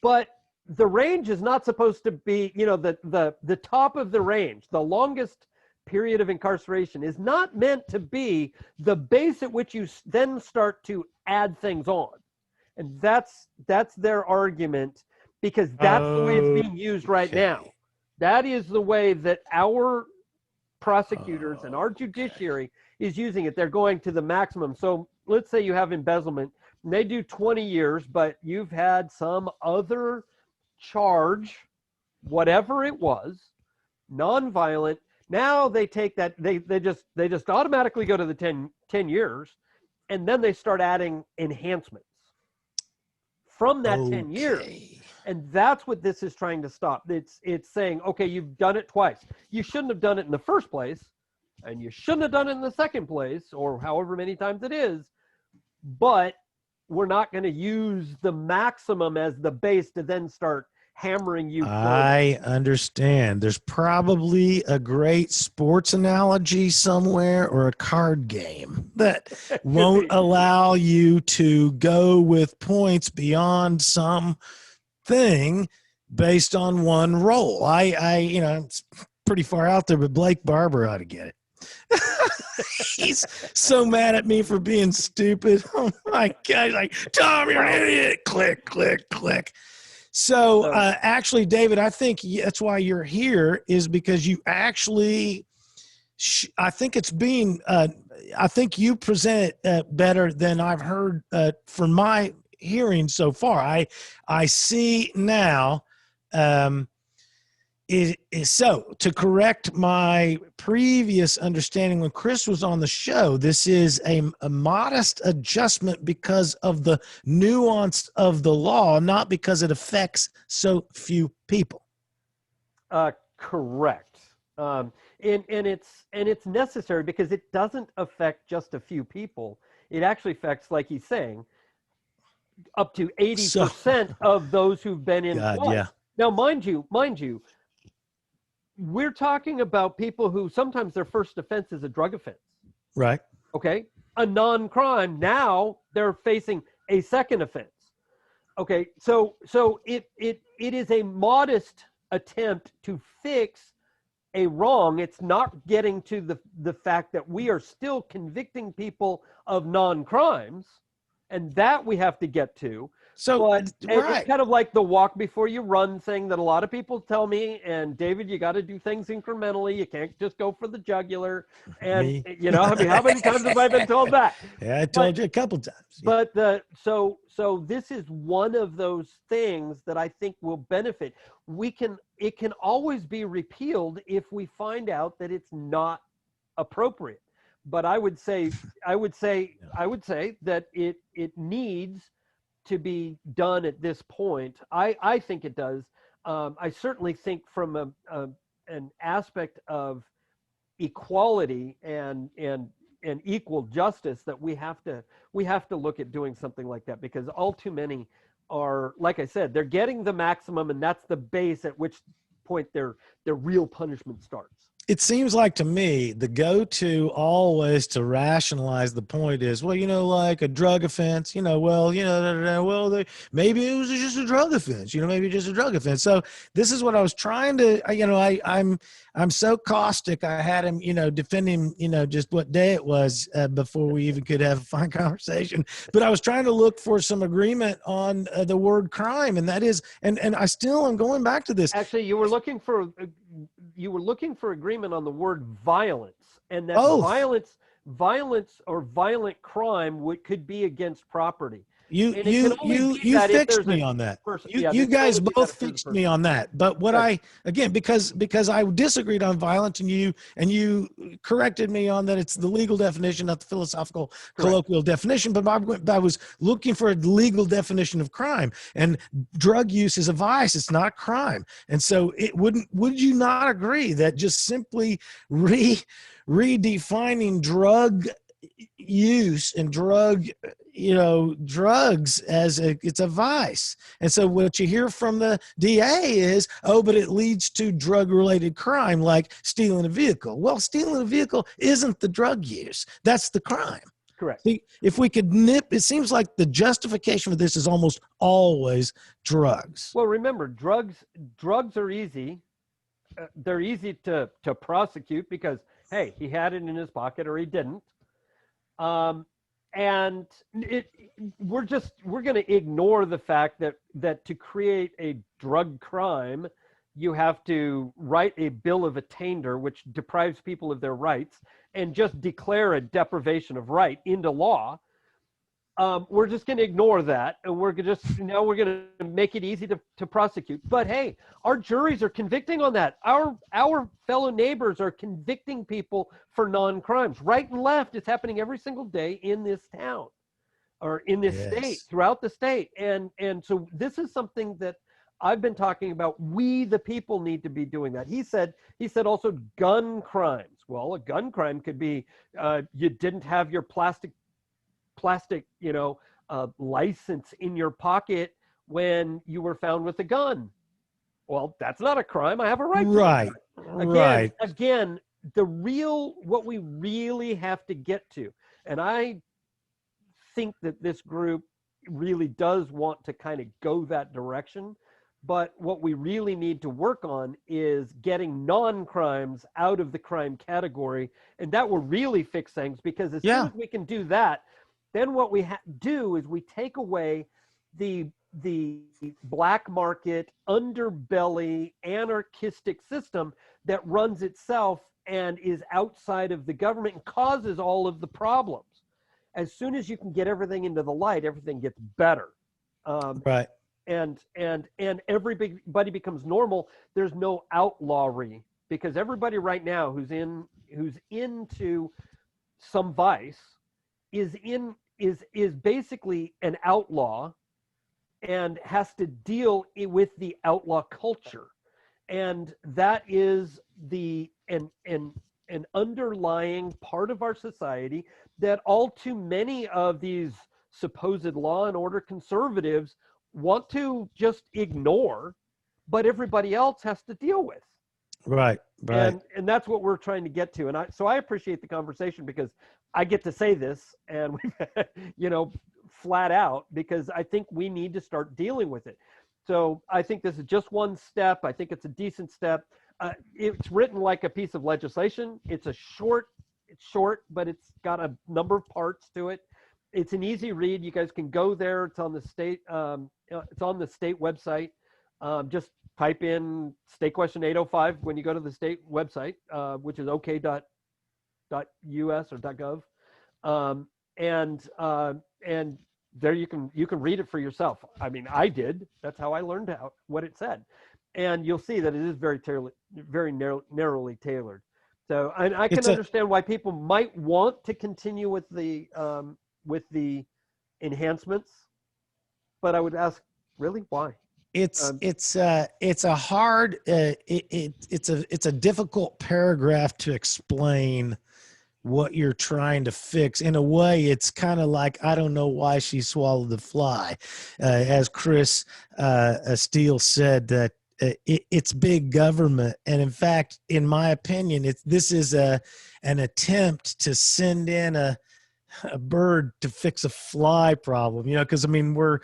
but the range is not supposed to be, the top of the range, the longest period of incarceration, is not meant to be the base at which you then start to add things on. And that's their argument, because that's the way it's being used right now. That is the way that our prosecutors and our judiciary is using it. They're going to the maximum. So let's say you have embezzlement, and they do 20 years, but you've had some other charge, whatever it was, nonviolent. Now they take that, they just automatically go to the 10 years, and then they start adding enhancements from that 10 years. And that's what this is trying to stop. It's saying, okay, you've done it twice. You shouldn't have done it in the first place, and you shouldn't have done it in the second place, or however many times it is, but we're not going to use the maximum as the base to then start hammering you. I understand. There's probably a great sports analogy somewhere, or a card game that won't allow you to go with points beyond some thing based on one roll. It's pretty far out there, but Blake Barber ought to get it. He's so mad at me for being stupid. Oh my God. Like, Tom, you're an idiot. Click, click, click. So actually, David, I think that's why you're here, is because you actually, I think it's being, I think you present it better than I've heard from my hearing so far. I see now. So to correct my previous understanding when Chris was on the show, this is a modest adjustment because of the nuance of the law, not because it affects so few people. Correct. And it's necessary because it doesn't affect just a few people. it actually affects, like he's saying, up to 80% of those who've been in God, twice. yeah. Now, mind you, we're talking about people who sometimes their first offense is a drug offense. Right. Okay. A non-crime. Now they're facing a second offense. Okay. So it is a modest attempt to fix a wrong. It's not getting to the fact that we are still convicting people of non-crimes, and that we have to get to. So, But right. it's kind of like the walk before you run thing that a lot of people tell me. And David, you got to do things incrementally. You can't just go for the jugular. And Me? you know, I mean, how many times have I been told that? Yeah, I told you a couple times. Yeah. But so this is one of those things that I think will benefit. It can always be repealed if we find out that it's not appropriate. But I would say that it needs to be done at this point. I think it does. I certainly think from an aspect of equality and equal justice that we have to look at doing something like that, because all too many are, like I said, they're getting the maximum, and that's the base at which point their real punishment starts. It seems like to me the go-to always to rationalize the point is, well, like a drug offense, well, maybe it was just a drug offense, maybe just a drug offense. So this is what I was trying to, I'm so caustic. I had him, defending, just what day it was before we even could have a fine conversation. But I was trying to look for some agreement on the word crime, and that is, and I still am going back to this. Actually, you were looking for agreement on the word violence, and that violence or violent crime could be against property. You fixed me on that. You guys both fixed me on that. But what because I disagreed on violence, and you corrected me on that it's the legal definition, not the philosophical colloquial definition. But I was looking for a legal definition of crime, and drug use is a vice. It's not a crime. And so would you not agree that just simply redefining drug use and drugs as it's a vice? And so what you hear from the DA is, but it leads to drug related crime like stealing a vehicle. Well, stealing a vehicle isn't the drug use. That's the crime. Correct. See, if we could it seems like the justification for this is almost always drugs. Well, remember, drugs are easy. They're easy to prosecute because, hey, he had it in his pocket or he didn't. And we're going to ignore the fact that to create a drug crime, you have to write a bill of attainder, which deprives people of their rights, and just declare a deprivation of right into law. We're just going to ignore that, and we're going to make it easy to prosecute. But hey, our juries are convicting on that. Our fellow neighbors are convicting people for non-crimes, right and left. It's happening every single day in this town, or in this state, throughout the state. And so this is something that I've been talking about. We, the people, need to be doing that. He said also gun crimes. Well, a gun crime could be you didn't have your plastic license in your pocket when you were found with a gun. Well, that's not a crime. I have a right to right again, what we really have to get to, and I think that this group really does want to kind of go that direction, but what we really need to work on is getting non-crimes out of the crime category, and that will really fix things, because as soon as we can do that, then what we do is we take away the black market, underbelly, anarchistic system that runs itself and is outside of the government and causes all of the problems. As soon as you can get everything into the light, everything gets better. Right. And everybody becomes normal. There's no outlawry, because everybody right now who's into some vice is basically an outlaw and has to deal with the outlaw culture. And that is an underlying part of our society that all too many of these supposed law and order conservatives want to just ignore, but everybody else has to deal with. Right. And that's what we're trying to get to. And so I appreciate the conversation, because I get to say this, and flat out, because I think we need to start dealing with it. So I think this is just one step. I think it's a decent step. It's written like a piece of legislation. It's short, but it's got a number of parts to it. It's an easy read. You guys can go there. It's on the state. It's on the state website. Just type in state question 805 when you go to the state website, which is ok.us or .gov, and there you can read it for yourself. I mean, I did. That's how I learned what it said, and you'll see that it is very narrowly tailored. So, and I can understand why people might want to continue with the enhancements, but I would ask, really, why? It's a difficult paragraph to explain what you're trying to fix. In a way, it's kind of like, I don't know why she swallowed the fly. As Chris Steele said, that it's big government. And in fact, in my opinion, this is an attempt to send in a bird to fix a fly problem, because I mean we're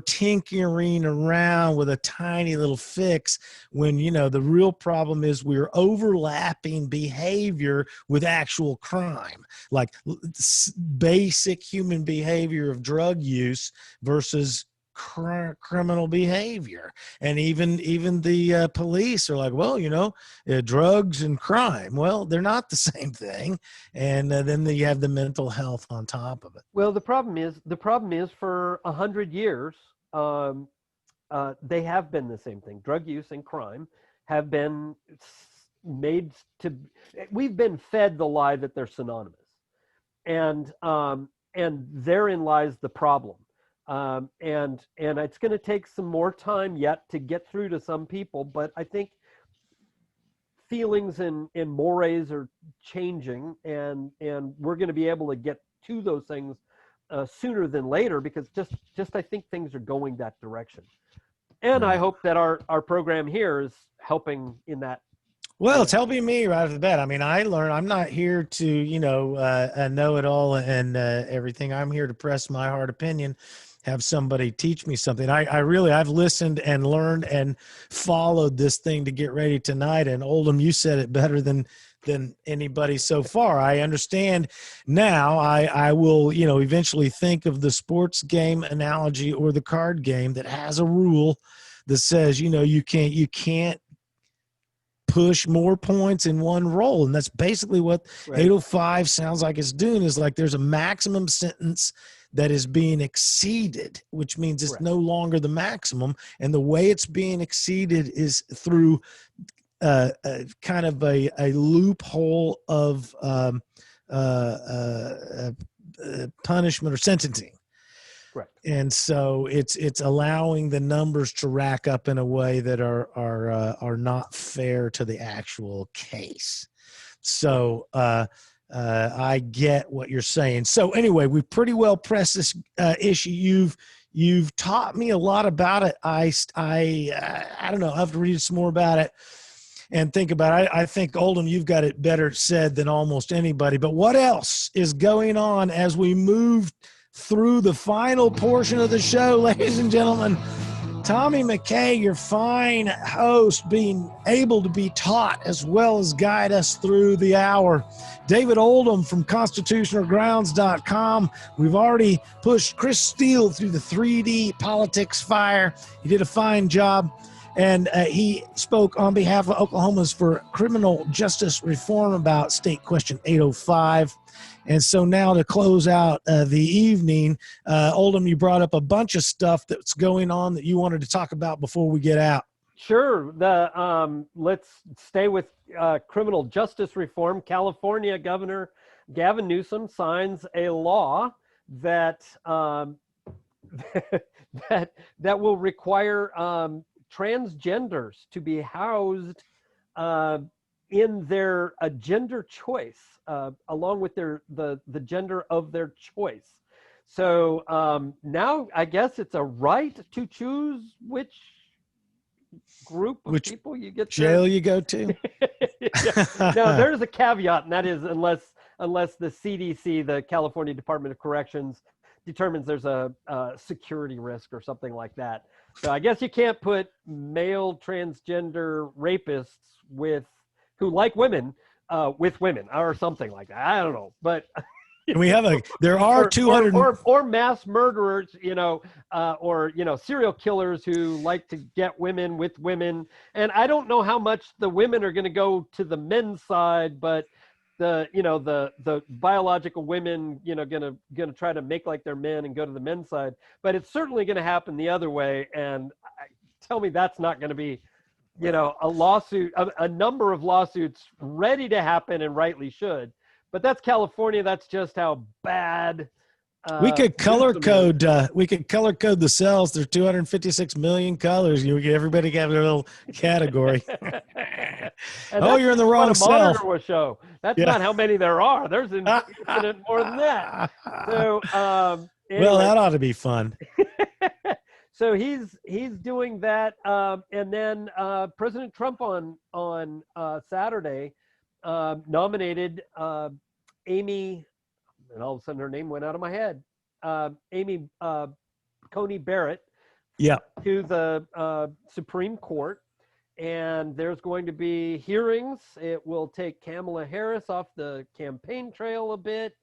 tinkering around with a tiny little fix when the real problem is we're overlapping behavior with actual crime, like basic human behavior of drug use versus criminal behavior. And even the police are like, well, drugs and crime, well, they're not the same thing. And then you have the mental health on top of it. Well, the problem is for 100 years they have been the same thing. Drug use and crime have been made to, we've been fed the lie that they're synonymous, and therein lies the problem. And it's going to take some more time yet to get through to some people, but I think feelings and mores are changing, and we're going to be able to get to those things sooner than later, because just I think things are going that direction. And I hope that our program here is helping in that. Well, it's helping me right off the bat. I mean, I'm not here to, know it all and everything. I'm here to press my hard opinion, have somebody teach me something. I've listened and learned and followed this thing to get ready tonight. And Oldham, you said it better than anybody so far. I understand now. I will, eventually think of the sports game analogy or the card game that has a rule that says, you can't push more points in one roll. And that's basically what 805 sounds like it's doing, is like there's a maximum sentence that is being exceeded, which means it's no longer the maximum. And the way it's being exceeded is through kind of a loophole of punishment or sentencing. Correct. And so it's allowing the numbers to rack up in a way that are not fair to the actual case. So I get what you're saying. So anyway, we pretty well pressed this issue. You've taught me a lot about it. I don't know. I have to read some more about it and think about it. I think, Oldham, you've got it better said than almost anybody. But what else is going on as we move through the final portion of the show, ladies and gentlemen? Tommy McCay, your fine host, being able to be taught as well as guide us through the hour. David Oldham from constitutionalgrounds.com. We've already pushed Chris Steele through the 3D politics fire. He did a fine job. And he spoke on behalf of Oklahomans for criminal justice reform about State Question 805. And so now to close out the evening, Oldham, you brought up a bunch of stuff that's going on that you wanted to talk about before we get out. Sure. Let's stay with criminal justice reform. California Governor Gavin Newsom signs a law that that will require transgenders to be housed in their gender choice, along with the gender of their choice. So now I guess it's a right to choose which group of people you get jail you go to. Yeah. Now there's a caveat, and that is unless the CDC, the California Department of Corrections, determines there's a security risk or something like that. So I guess you can't put male transgender rapists who like women with women or something like that. I don't know, but there are 200 or mass murderers, or serial killers who like to get women with women. And I don't know how much the women are going to go to the men's side, but the biological women, gonna try to make like they're men and go to the men's side. But it's certainly going to happen the other way. And tell me that's not going to be, a lawsuit, a number of lawsuits ready to happen, and rightly should. But that's California. That's just how bad. We could color code. We could color code the cells. There's 256 million colors. Everybody have their little category. You're in the wrong cell. Monitor will show. That's not how many there are. There's infinite more than that. So, anyway. Well, that ought to be fun. So he's doing that, and then President Trump on Saturday nominated Amy, and all of a sudden her name went out of my head, Amy Coney Barrett, to the Supreme Court. And there's going to be hearings. It will take Kamala Harris off the campaign trail a bit.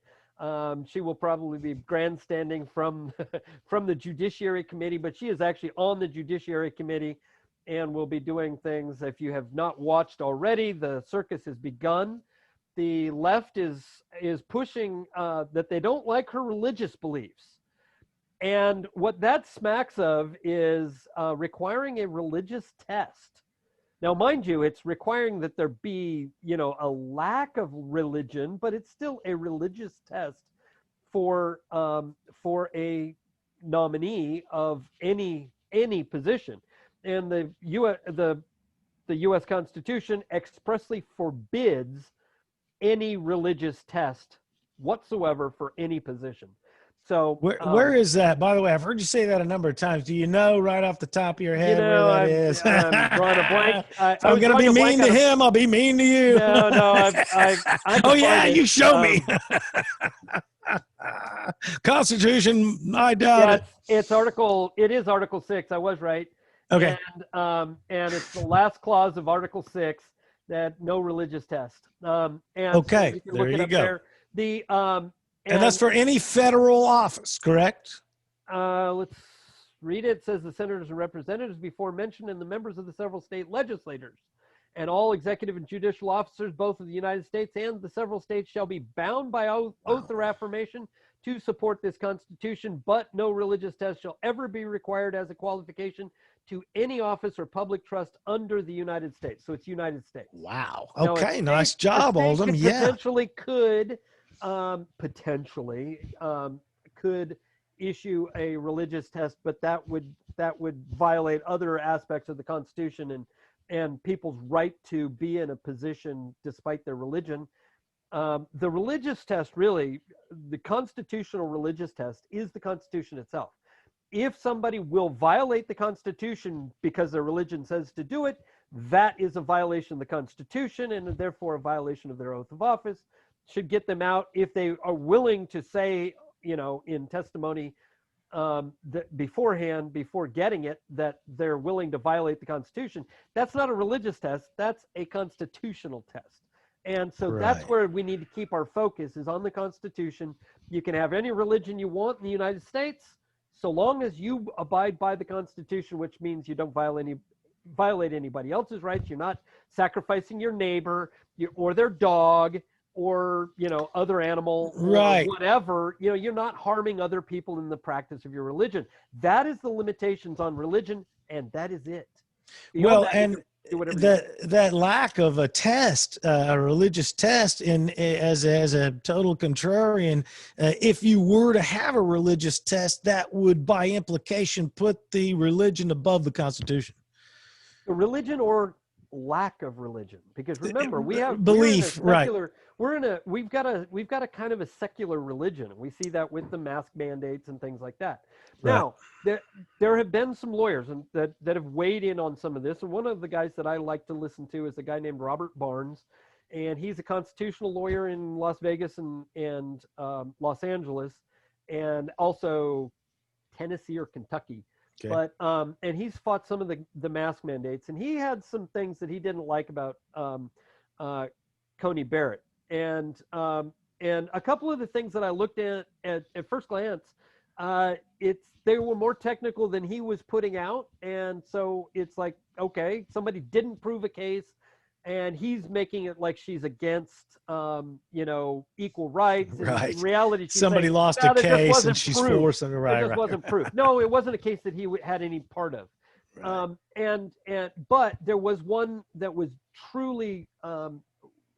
She will probably be grandstanding from the Judiciary Committee, but she is actually on the Judiciary Committee and will be doing things. If you have not watched already, the circus has begun. The left is pushing that they don't like her religious beliefs. And what that smacks of is requiring a religious test. Now, mind you, it's requiring that there be, a lack of religion, but it's still a religious test for a nominee of any position. And the U.S. Constitution expressly forbids any religious test whatsoever for any position. So where is that? By the way, I've heard you say that a number of times. Do you know right off the top of your head where that is? I'm drawing a blank. I'm going to be mean to him. I'll be mean to you. No. Oh yeah, you show me. Constitution. I doubt it. It is Article 6. I was right. Okay. And it's the last clause of Article 6 that no religious test. Okay. So there you go. There. And that's for any federal office, correct? Let's read it. It says the senators and representatives before mentioned and the members of the several state legislators and all executive and judicial officers, both of the United States and the several states, shall be bound by oath or affirmation to support this Constitution, but no religious test shall ever be required as a qualification to any office or public trust under the United States. So it's United States. Wow. Okay. Nice job, Oldham. Yeah. Could issue a religious test, but that would violate other aspects of the Constitution and people's right to be in a position despite their religion. The religious test, really, the constitutional religious test is the Constitution itself. If somebody will violate the Constitution because their religion says to do it, that is a violation of the Constitution and therefore a violation of their oath of office. Should get them out if they are willing to say, in testimony that beforehand, before getting it, that they're willing to violate the Constitution. That's not a religious test. That's a constitutional test. And so that's where we need to keep our focus, is on the Constitution. You can have any religion you want in the United States, so long as you abide by the Constitution, which means you don't violate anybody else's rights. You're not sacrificing your neighbor or their dog, or other animal, or whatever. You're not harming other people in the practice of your religion. That is the limitations on religion, and that is it. That lack of a test, a religious test, as a total contrarian, if you were to have a religious test, that would by implication put the religion above the Constitution. The religion or lack of religion, because remember belief, right? We've got a kind of a secular religion, and we see that with the mask mandates and things like that. Right. Now there have been some lawyers that have weighed in on some of this, and one of the guys that I like to listen to is a guy named Robert Barnes, and he's a constitutional lawyer in Las Vegas and Los Angeles, and also Tennessee or Kentucky. Okay. But and he's fought some of the mask mandates, and he had some things that he didn't like about Coney Barrett, and a couple of the things that I looked at first glance, they were more technical than he was putting out, and so it's like, okay, somebody didn't prove a case, and he's making it like she's against equal rights. Right. In reality, she's somebody saying, lost "No, a that just case wasn't and she's proved. forcing it. Right. It just wasn't proof. No, it wasn't a case that he had any part of. Right. But there was one that was truly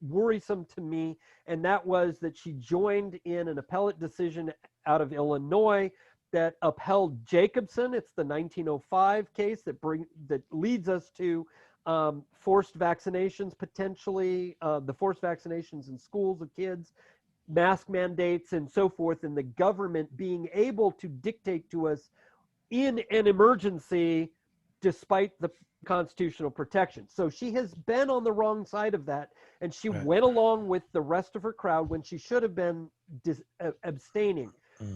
worrisome to me, and that was that she joined in an appellate decision out of Illinois that upheld Jacobson. It's the 1905 case that leads us to forced vaccinations, potentially the forced vaccinations in schools of kids, mask mandates, and so forth, and the government being able to dictate to us in an emergency despite the constitutional protection. So she has been on the wrong side of that, and she went along with the rest of her crowd when she should have been abstaining.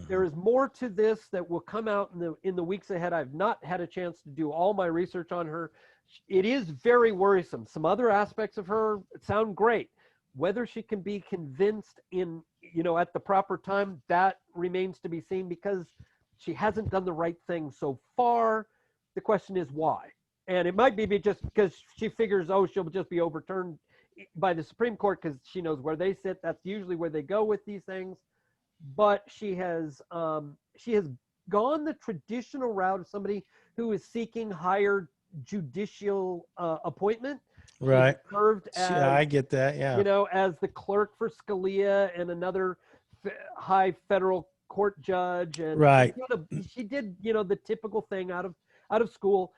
There is more to this that will come out in the weeks ahead. I've not had a chance to do all my research on her. It is very worrisome. Some other aspects of her sound great. Whether she can be convinced at the proper time, that remains to be seen, because she hasn't done the right thing so far. The question is why. And it might be just because she figures, she'll just be overturned by the Supreme Court because she knows where they sit. That's usually where they go with these things. But she has gone the traditional route of somebody who is seeking higher judicial appointment. Right. She served as, I get that. Yeah. As the clerk for Scalia and another high federal court judge, and right. She did the typical thing out of school.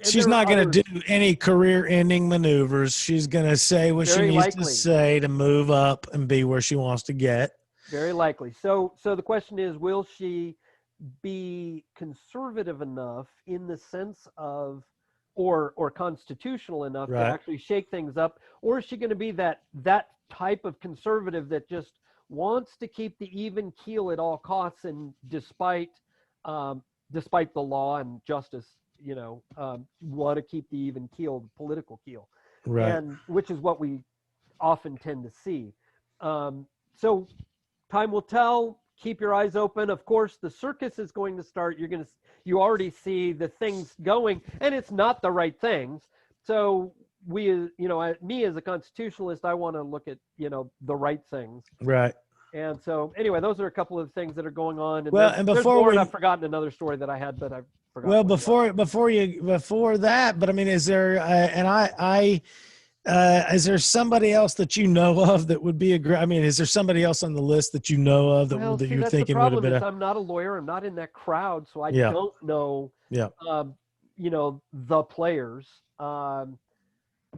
She's not going to do any career-ending maneuvers. She's going to say what she needs to say to move up and be where she wants to get. Very likely. So the question is, will she be conservative enough in the sense of, or constitutional enough to actually shake things up, or is she going to be that type of conservative that just wants to keep the even keel at all costs, and despite the law and justice, want to keep the even keel, the political keel, and which is what we often tend to see. So time will tell. Keep your eyes open. Of course, the circus is going to start. You already see the things going, and it's not the right things. So me as a constitutionalist, I want to look at the right things. Right. And so anyway, those are a couple of things that are going on. And well, and before I've forgotten another story that I had, but I've forgotten. Well, before that, but I mean, is there is there somebody else that you know of that would be is there somebody else on the list that you know of that you're thinking would have been? I'm not a lawyer. I'm not in that crowd, so I don't know. Yeah. The players. I'm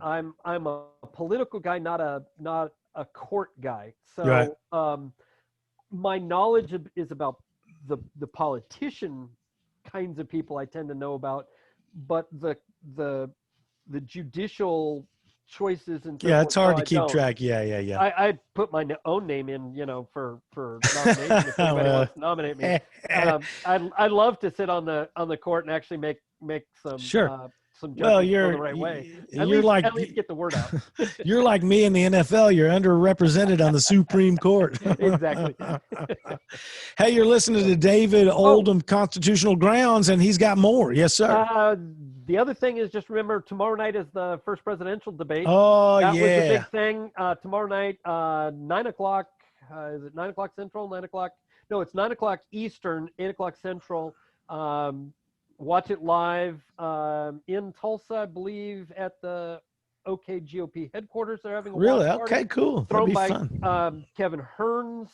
a political guy, not a court guy. So my knowledge is about the politician kinds of people I tend to know about, but the judicial choices and it's hard to keep track. I put my own name in, for nomination if anybody wants to nominate me. I'd love to sit on the court and actually make some some judgments go the right way. At least get the word out. You're like me in the NFL. You're underrepresented on the Supreme Court. Exactly. Hey, you're listening to David Oldham Constitutional Grounds, and he's got more. Yes, sir. The other thing is, just remember, tomorrow night is the first presidential debate. Oh, that was a big thing. Tomorrow night, 9 o'clock. Is it 9 o'clock Central? 9 o'clock? No, it's 9 o'clock Eastern, 8 o'clock Central. Watch it live in Tulsa, I believe, at the OK GOP headquarters. They're having a really watch party. Okay, cool. Thrown by fun. Kevin Hearn's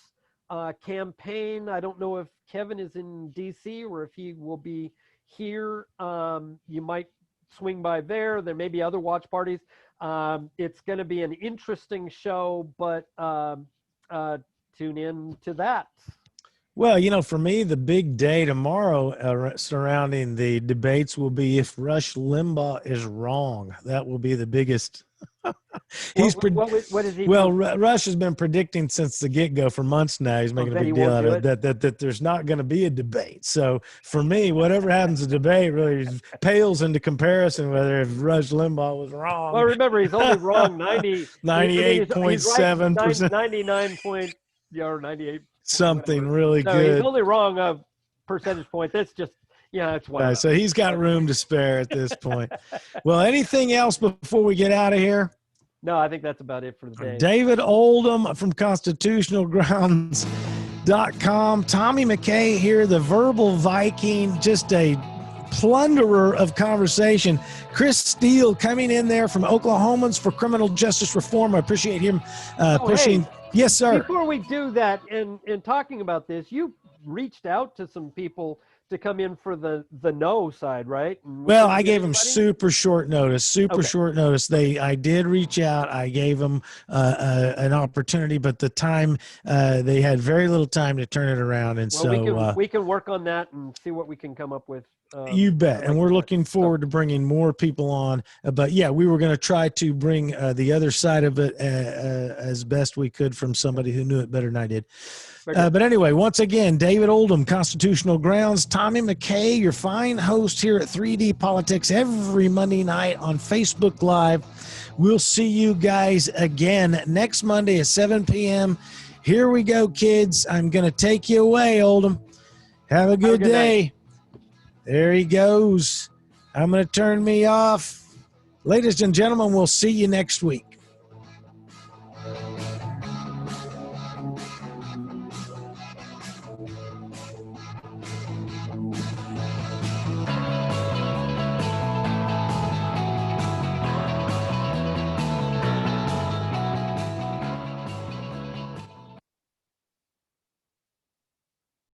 campaign. I don't know if Kevin is in D.C. or if he will be here. You might swing by there. There may be other watch parties. It's going to be an interesting show, but tune in to that. Well, for me, the big day tomorrow surrounding the debates will be if Rush Limbaugh is wrong. That will be the biggest. What is he? Well, Rush has been predicting since the get-go for months now. He's making a big deal out of it that there's not going to be a debate. So for me, whatever happens to debate really pales into comparison whether if Rush Limbaugh was wrong. Well, remember, he's only wrong 98.7%. 99 point or 98. Something whatever. really good. He's only wrong a percentage point. That's just, it's one. So he's got room to spare at this point. Well, anything else before we get out of here? No, I think that's about it for the day. David Oldham from constitutionalgrounds.com. Tommy McCay here, the verbal Viking, just a plunderer of conversation. Chris Steele coming in there from Oklahomans for Criminal Justice Reform. I appreciate him pushing. Hey, yes, sir. Before we do that, and talking about this, you reached out to some people to come in for the no side, right? Well, I gave them super short notice. Okay. I did reach out. I gave them an opportunity, but the time they had very little time to turn it around, and we can work on that and see what we can come up with. You bet. And we're looking forward to bringing more people on. But yeah, we were going to try to bring the other side of it as best we could from somebody who knew it better than I did. But anyway, once again, David Oldham, Constitutional Grounds, Tommy McCay, your fine host here at 3D Politics every Monday night on Facebook Live. We'll see you guys again next Monday at 7 p.m. Here we go, kids. I'm going to take you away, Oldham. Have a good day. Night. There he goes. I'm going to turn me off. Ladies and gentlemen, we'll see you next week.